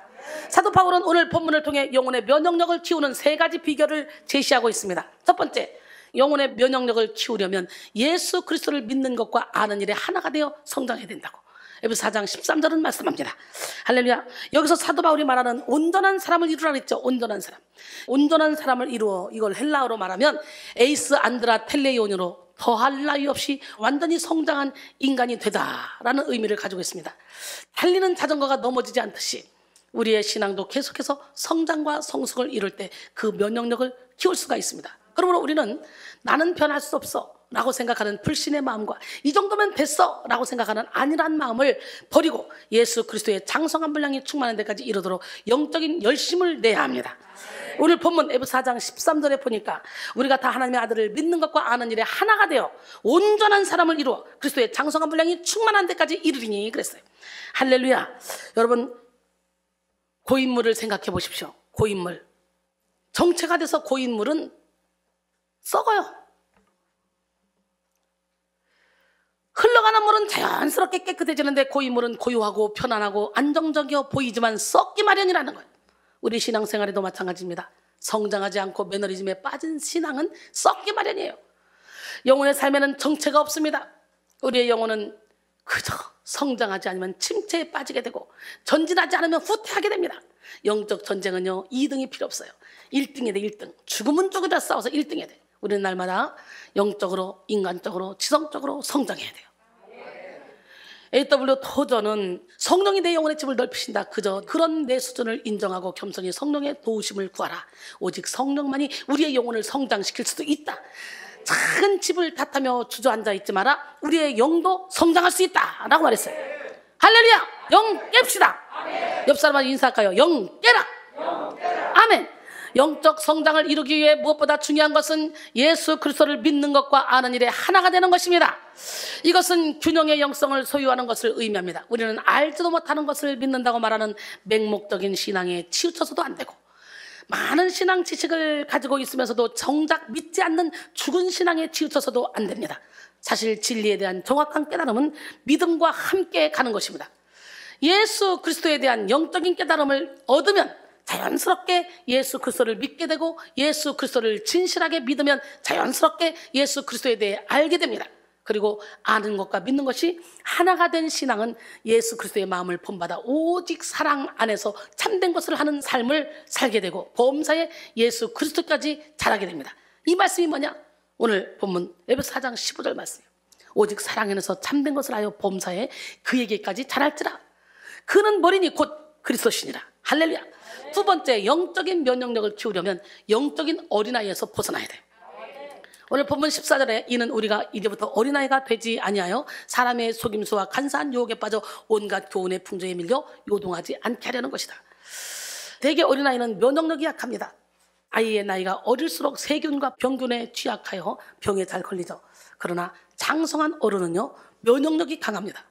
사도 바울은 오늘 본문을 통해 영혼의 면역력을 키우는 세 가지 비결을 제시하고 있습니다. 첫 번째, 영혼의 면역력을 키우려면 예수 그리스도를 믿는 것과 아는 일에 하나가 되어 성장해야 된다고 에베소 4장 13절은 말씀합니다. 할렐루야. 여기서 사도 바울이 말하는 온전한 사람을 이루라 그랬죠. 온전한 사람. 온전한 사람을 이루어, 이걸 헬라어로 말하면 에이스 안드라 텔레이온으로 더할 나위 없이 완전히 성장한 인간이 되다라는 의미를 가지고 있습니다. 달리는 자전거가 넘어지지 않듯이 우리의 신앙도 계속해서 성장과 성숙을 이룰 때 그 면역력을 키울 수가 있습니다. 그러므로 우리는 나는 변할 수 없어 라고 생각하는 불신의 마음과 이 정도면 됐어 라고 생각하는 안일한 마음을 버리고 예수 그리스도의 장성한 분량이 충만한 데까지 이르도록 영적인 열심을 내야 합니다. 오늘 본문 에베소 4장 13절에 보니까 우리가 다 하나님의 아들을 믿는 것과 아는 일에 하나가 되어 온전한 사람을 이루어 그리스도의 장성한 분량이 충만한 데까지 이르리니 그랬어요. 할렐루야. 여러분, 고인물을 생각해 보십시오. 고인물. 정체가 돼서 고인물은 썩어요. 흘러가는 물은 자연스럽게 깨끗해지는데 고인물은 고요하고 편안하고 안정적이어 보이지만 썩기 마련이라는 거예요. 우리 신앙생활에도 마찬가지입니다. 성장하지 않고 매너리즘에 빠진 신앙은 썩기 마련이에요. 영혼의 삶에는 정체가 없습니다. 우리의 영혼은 그저 성장하지 않으면 침체에 빠지게 되고 전진하지 않으면 후퇴하게 됩니다. 영적 전쟁은요 2등이 필요 없어요. 1등이 돼. 1등. 죽음은 쪽에다 싸워서 1등이 돼. 우리는 날마다 영적으로, 인간적으로, 지성적으로 성장해야 돼요. A.W. 토저는 성령이 내 영혼의 집을 넓히신다. 그저 그런 내 수준을 인정하고 겸손히 성령의 도우심을 구하라. 오직 성령만이 우리의 영혼을 성장시킬 수도 있다. 작은 집을 탓하며 주저앉아 있지 마라. 우리의 영도 성장할 수 있다 라고 말했어요. 할렐루야. 영 깹시다. 옆 사람한테 인사할까요? 영 깨라. 아멘. 영적 성장을 이루기 위해 무엇보다 중요한 것은 예수 그리스도를 믿는 것과 아는 일에 하나가 되는 것입니다. 이것은 균형의 영성을 소유하는 것을 의미합니다. 우리는 알지도 못하는 것을 믿는다고 말하는 맹목적인 신앙에 치우쳐서도 안 되고 많은 신앙 지식을 가지고 있으면서도 정작 믿지 않는 죽은 신앙에 치우쳐서도 안 됩니다. 사실 진리에 대한 정확한 깨달음은 믿음과 함께 가는 것입니다. 예수 그리스도에 대한 영적인 깨달음을 얻으면 자연스럽게 예수 그리스도를 믿게 되고, 예수 그리스도를 진실하게 믿으면 자연스럽게 예수 그리스도에 대해 알게 됩니다. 그리고 아는 것과 믿는 것이 하나가 된 신앙은 예수 그리스도의 마음을 본받아 오직 사랑 안에서 참된 것을 하는 삶을 살게 되고, 범사에 예수 그리스도까지 자라게 됩니다. 이 말씀이 뭐냐? 오늘 본문 에베소 4장 15절 말씀이에요. 오직 사랑 안에서 참된 것을 하여 범사에 그에게까지 자랄지라. 그는 머리니 곧 그리스도시니라. 할렐루야. 두 번째, 영적인 면역력을 키우려면 영적인 어린아이에서 벗어나야 돼요. 오늘 본문 14절에 이는 우리가 이제부터 어린아이가 되지 아니하여 사람의 속임수와 간사한 유혹에 빠져 온갖 교훈의 풍조에 밀려 요동하지 않게 하려는 것이다. 대개 어린아이는 면역력이 약합니다. 아이의 나이가 어릴수록 세균과 병균에 취약하여 병에 잘 걸리죠. 그러나 장성한 어른은요, 면역력이 강합니다.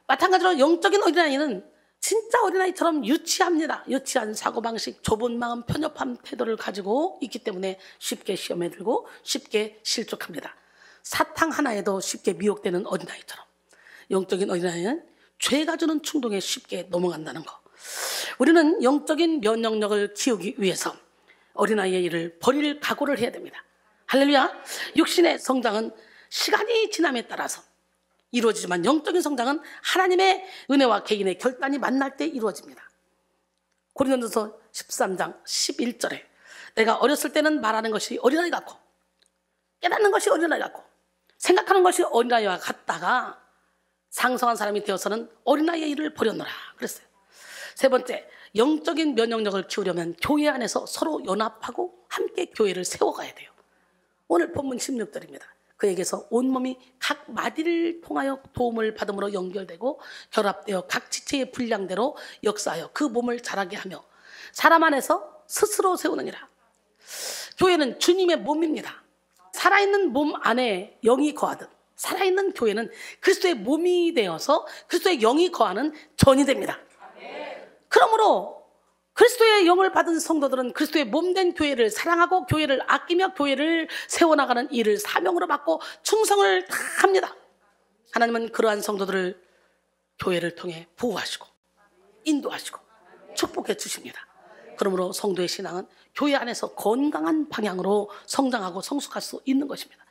마찬가지로 영적인 어린아이는 진짜 어린아이처럼 유치합니다. 유치한 사고방식, 좁은 마음, 편협한 태도를 가지고 있기 때문에 쉽게 시험에 들고 쉽게 실족합니다. 사탕 하나에도 쉽게 미혹되는 어린아이처럼 영적인 어린아이는 죄가 주는 충동에 쉽게 넘어간다는 거. 우리는 영적인 면역력을 키우기 위해서 어린아이의 일을 버릴 각오를 해야 됩니다. 할렐루야. 육신의 성장은 시간이 지남에 따라서 이루어지지만 영적인 성장은 하나님의 은혜와 개인의 결단이 만날 때 이루어집니다. 고린도전서 13장 11절에 내가 어렸을 때는 말하는 것이 어린아이 같고 깨닫는 것이 어린아이 같고 생각하는 것이 어린아이와 같다가 상성한 사람이 되어서는 어린아이의 일을 버렸노라 그랬어요. 세 번째, 영적인 면역력을 키우려면 교회 안에서 서로 연합하고 함께 교회를 세워가야 돼요. 오늘 본문 16절입니다. 그에게서 온몸이 각 마디를 통하여 도움을 받음으로 연결되고 결합되어 각 지체의 분량대로 역사하여 그 몸을 자라게 하며 사람 안에서 스스로 세우느니라. 교회는 주님의 몸입니다. 살아있는 몸 안에 영이 거하듯 살아있는 교회는 그리스도의 몸이 되어서 그리스도의 영이 거하는 전이 됩니다. 그러므로 그리스도의 영을 받은 성도들은 그리스도의 몸된 교회를 사랑하고 교회를 아끼며 교회를 세워나가는 일을 사명으로 받고 충성을 다 합니다. 하나님은 그러한 성도들을 교회를 통해 보호하시고 인도하시고 축복해 주십니다. 그러므로 성도의 신앙은 교회 안에서 건강한 방향으로 성장하고 성숙할 수 있는 것입니다.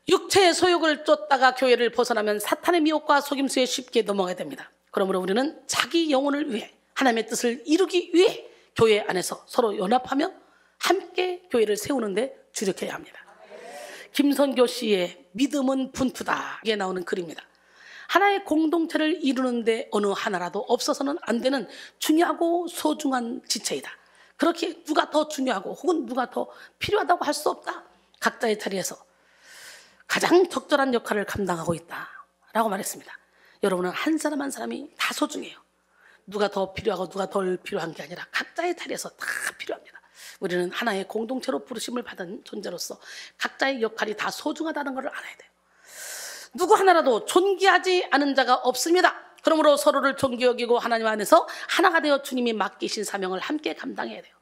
육체의 소욕을 쫓다가 교회를 벗어나면 사탄의 미혹과 속임수에 쉽게 넘어가게 됩니다. 그러므로 우리는 자기 영혼을 위해 하나님의 뜻을 이루기 위해 교회 안에서 서로 연합하며 함께 교회를 세우는 데 주력해야 합니다. 김선교 씨의 믿음은 분투다 이게 나오는 글입니다. 하나의 공동체를 이루는데 어느 하나라도 없어서는 안 되는 중요하고 소중한 지체이다. 그렇게 누가 더 중요하고 혹은 누가 더 필요하다고 할 수 없다. 각자의 자리에서 가장 적절한 역할을 감당하고 있다라고 말했습니다. 여러분은 한 사람 한 사람이 다 소중해요. 누가 더 필요하고 누가 덜 필요한 게 아니라 각자의 자리에서 다 필요합니다. 우리는 하나의 공동체로 부르심을 받은 존재로서 각자의 역할이 다 소중하다는 것을 알아야 돼요. 누구 하나라도 존귀하지 않은 자가 없습니다. 그러므로 서로를 존귀 여기고 하나님 안에서 하나가 되어 주님이 맡기신 사명을 함께 감당해야 돼요.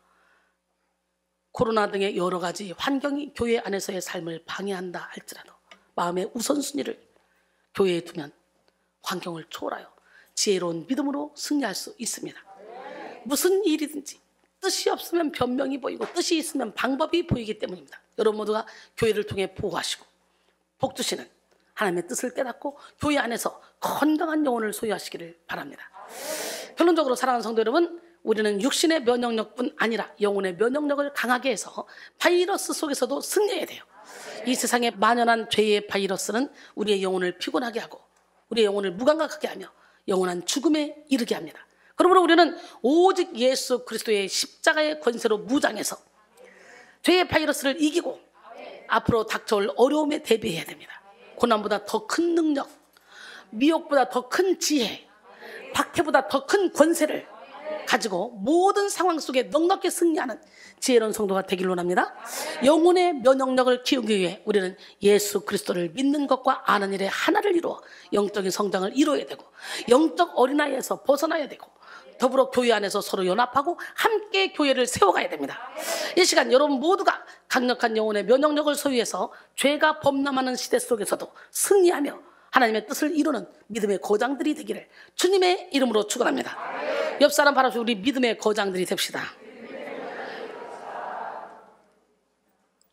코로나 등의 여러 가지 환경이 교회 안에서의 삶을 방해한다 할지라도 마음의 우선순위를 교회에 두면 환경을 초월하여 지혜로운 믿음으로 승리할 수 있습니다. 무슨 일이든지 뜻이 없으면 변명이 보이고 뜻이 있으면 방법이 보이기 때문입니다. 여러분 모두가 교회를 통해 보호하시고 복주시는 하나님의 뜻을 깨닫고 교회 안에서 건강한 영혼을 소유하시기를 바랍니다. 결론적으로 사랑하는 성도 여러분, 우리는 육신의 면역력뿐 아니라 영혼의 면역력을 강하게 해서 바이러스 속에서도 승리해야 돼요. 이 세상에 만연한 죄의 바이러스는 우리의 영혼을 피곤하게 하고 우리의 영혼을 무감각하게 하며 영원한 죽음에 이르게 합니다. 그러므로 우리는 오직 예수 그리스도의 십자가의 권세로 무장해서 죄의 바이러스를 이기고 앞으로 닥쳐올 어려움에 대비해야 됩니다. 고난보다 더 큰 능력, 미혹보다 더 큰 지혜, 박해보다 더 큰 권세를 가지고 모든 상황 속에 넉넉히 승리하는 지혜로운 성도가 되기를 원합니다. 영혼의 면역력을 키우기 위해 우리는 예수 그리스도를 믿는 것과 아는 일에 하나를 이루어 영적인 성장을 이루어야 되고, 영적 어린아이에서 벗어나야 되고, 더불어 교회 안에서 서로 연합하고 함께 교회를 세워가야 됩니다. 이 시간 여러분 모두가 강력한 영혼의 면역력을 소유해서 죄가 범람하는 시대 속에서도 승리하며 하나님의 뜻을 이루는 믿음의 거장들이 되기를 주님의 이름으로 축원합니다. 옆 사람 바라보시고 우리 믿음의 거장들이 됩시다.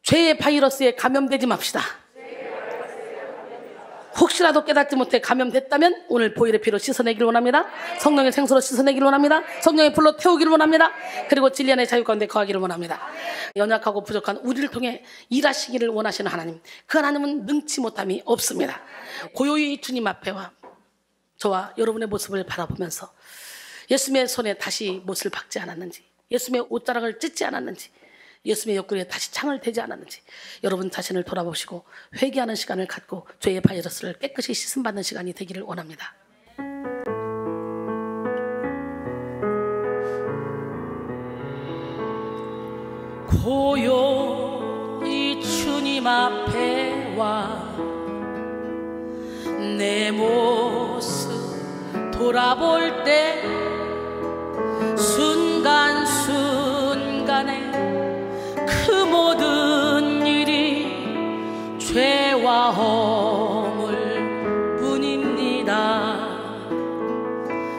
죄의 바이러스에 감염되지 맙시다. 혹시라도 깨닫지 못해 감염됐다면 오늘 보혈의 피로 씻어내기를 원합니다. 성령의 생수로 씻어내기를 원합니다. 성령의 불로 태우기를 원합니다. 그리고 진리 안의 자유 가운데 거하기를 원합니다. 연약하고 부족한 우리를 통해 일하시기를 원하시는 하나님, 그 하나님은 능치 못함이 없습니다. 고요히 주님 앞에와 저와 여러분의 모습을 바라보면서 예수님의 손에 다시 못을 박지 않았는지, 예수님의 옷자락을 찢지 않았는지, 예수님의 옆구리에 다시 창을 대지 않았는지 여러분 자신을 돌아보시고 회개하는 시간을 갖고 죄의 바이러스를 깨끗이 씻음받는 시간이 되기를 원합니다. 고요히 주님 앞에 와 내 모습 돌아볼 때 순간순간에 그 모든 일이 죄와 허물 뿐입니다.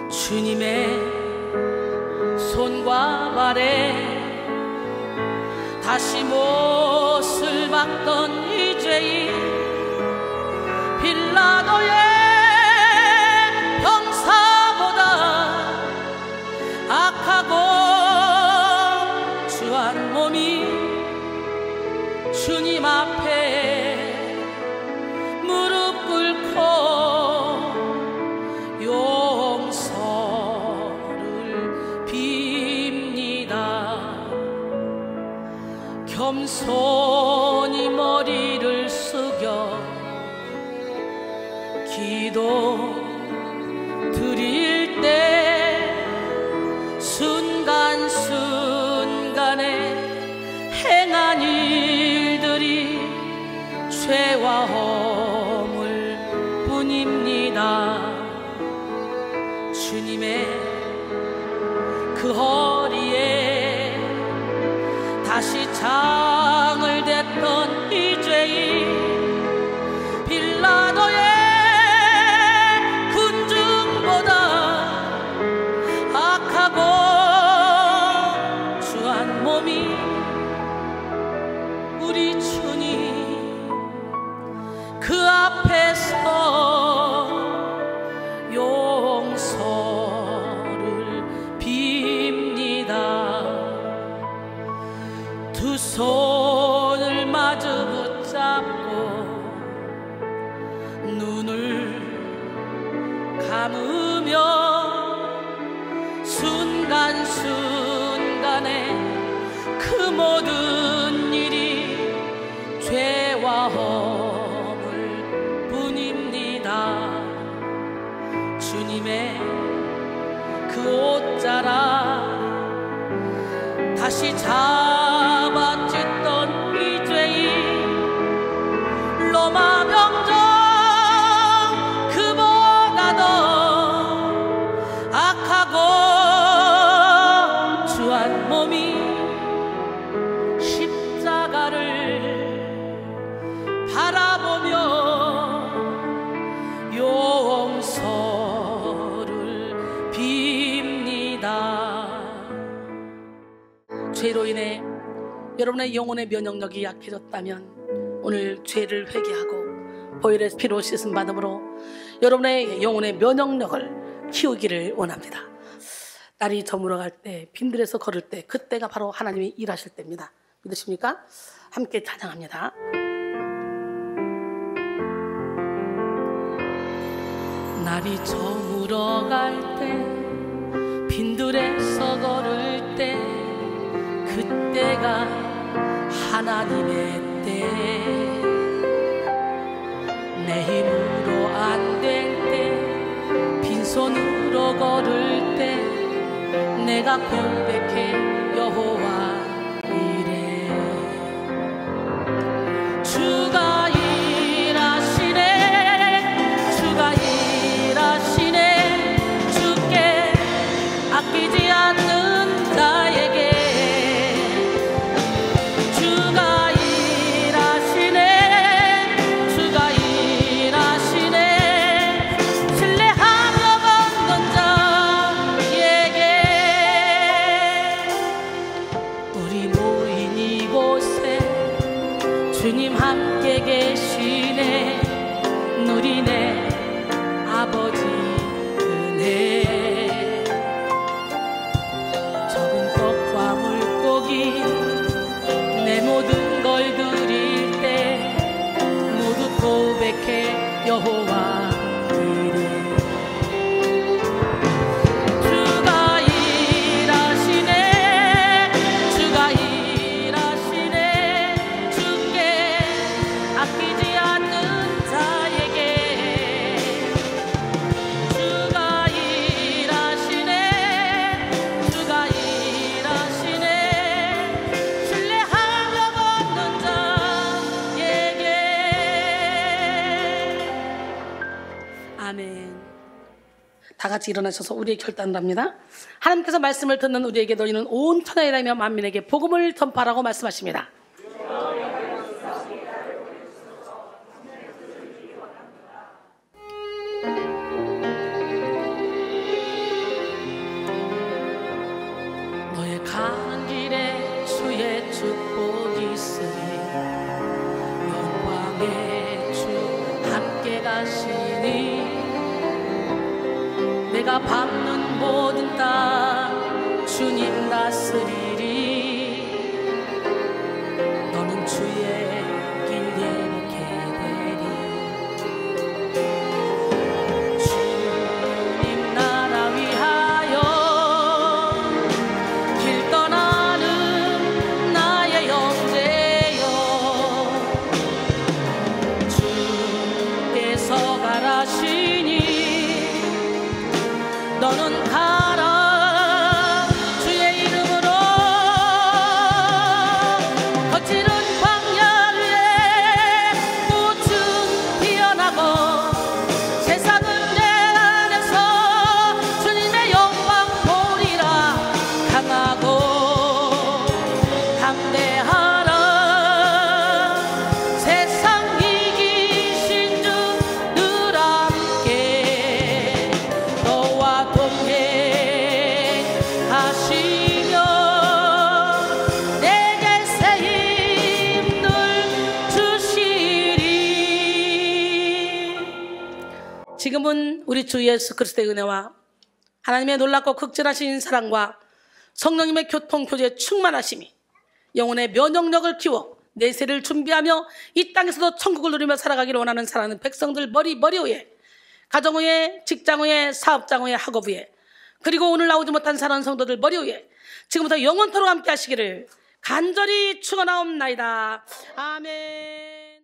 주님의 손과 발에 다시 못을 박던 이 죄인 빌라도의 병사보다 악하고 추한 몸이 주님 앞에 무릎 꿇고 용서를 빕니다. 겸손히 머리를 숙여 기도 드릴 때 순간순간에 행한 일들이 죄와 허물 뿐입니다. 주님의 그 허리에 다시 장을 댔던 이 죄인 빌라도의 군중보다 악하고 추한 몸이 우리 주님 그 앞에서 용서를 빕니다. 두 손을 마주 붙잡고 눈을 감으며 순간순간에 그 모든 일이 죄와 허물 뿐입니다. 주님의 그 옷자락 다시 잡아찢던 이 죄인 로마 병정 그보다 더 악하고 추한 몸이 십자가를 바라보며 용서를 빕니다. 죄로 인해 여러분의 영혼의 면역력이 약해졌다면 오늘 죄를 회개하고 보혈의 피로 씻음 받음으로 여러분의 영혼의 면역력을 키우기를 원합니다. 날이 저물어갈 때, 빈들에서 걸을 때, 그때가 바로 하나님이 일하실 때입니다. 믿으십니까? 함께 찬양합니다. 날이 저물어갈 때, 빈들에서 걸을 때, 그때가 하나님의 때. 내 힘으로 안 될 때, 빈손으로 걸을 때, 내가 고백해 여호와 이래. 주가 일하시네, 주가 일하시네. 주께 아끼지 않는 자에게 주가 일하시네, 주가 일하시네. 신뢰하며 걷는 자에게. 우리 모인 이곳에 주님 함께 계시네. 누리네 아버지 은혜. 적은 떡과 물고기 내 모든 걸 드릴 때 모두 고백해 여호와 이래. 주가 일하시네, 주가 일하시네. 주께 아끼지 않는 자에게 주가 일하시네, 주가 일하시네. 신뢰하며 걷는 자에게. 아멘. 다 같이 일어나셔서 우리의 결단을 합니다. 하나님께서 말씀을 듣는 우리에게 너희는 온 천하에 다니며 만민에게 복음을 전파하라고 말씀하십니다. 너의 가는 길에 주의 축복이 있으니 영광의 주 함께 가시니. 내가 밟는 모든 땅 주님 다스리리. 너는 주의 길 예비케 되리. 주님 나라 위하여 길 떠나는 나의 형제여. 주께서 가라시니 너는 가라 주의 이름으로. 거칠은 광야 위에 꽃은 피어나고 세상은 내 안에서 주님의 영광 보리라. 강하고 담대하라. 세상 이기신 주 늘 함께 너와 동행하시며 내게 새 힘을 주시리. 지금은 우리 주 예수 그리스도의 은혜와 하나님의 놀랍고 극진하신 사랑과 성령님의 교통 교제에 충만하심이 영혼의 면역력을 키워 내세를 준비하며 이 땅에서도 천국을 누리며 살아가기를 원하는 사랑하는 백성들 머리 위에, 가정 위에, 직장 위에, 사업장 위에, 학업 위에, 그리고 오늘 나오지 못한 사랑하는 성도들 머리 위에 지금부터 영원토록 함께 하시기를 간절히 축원하옵나이다. 아멘.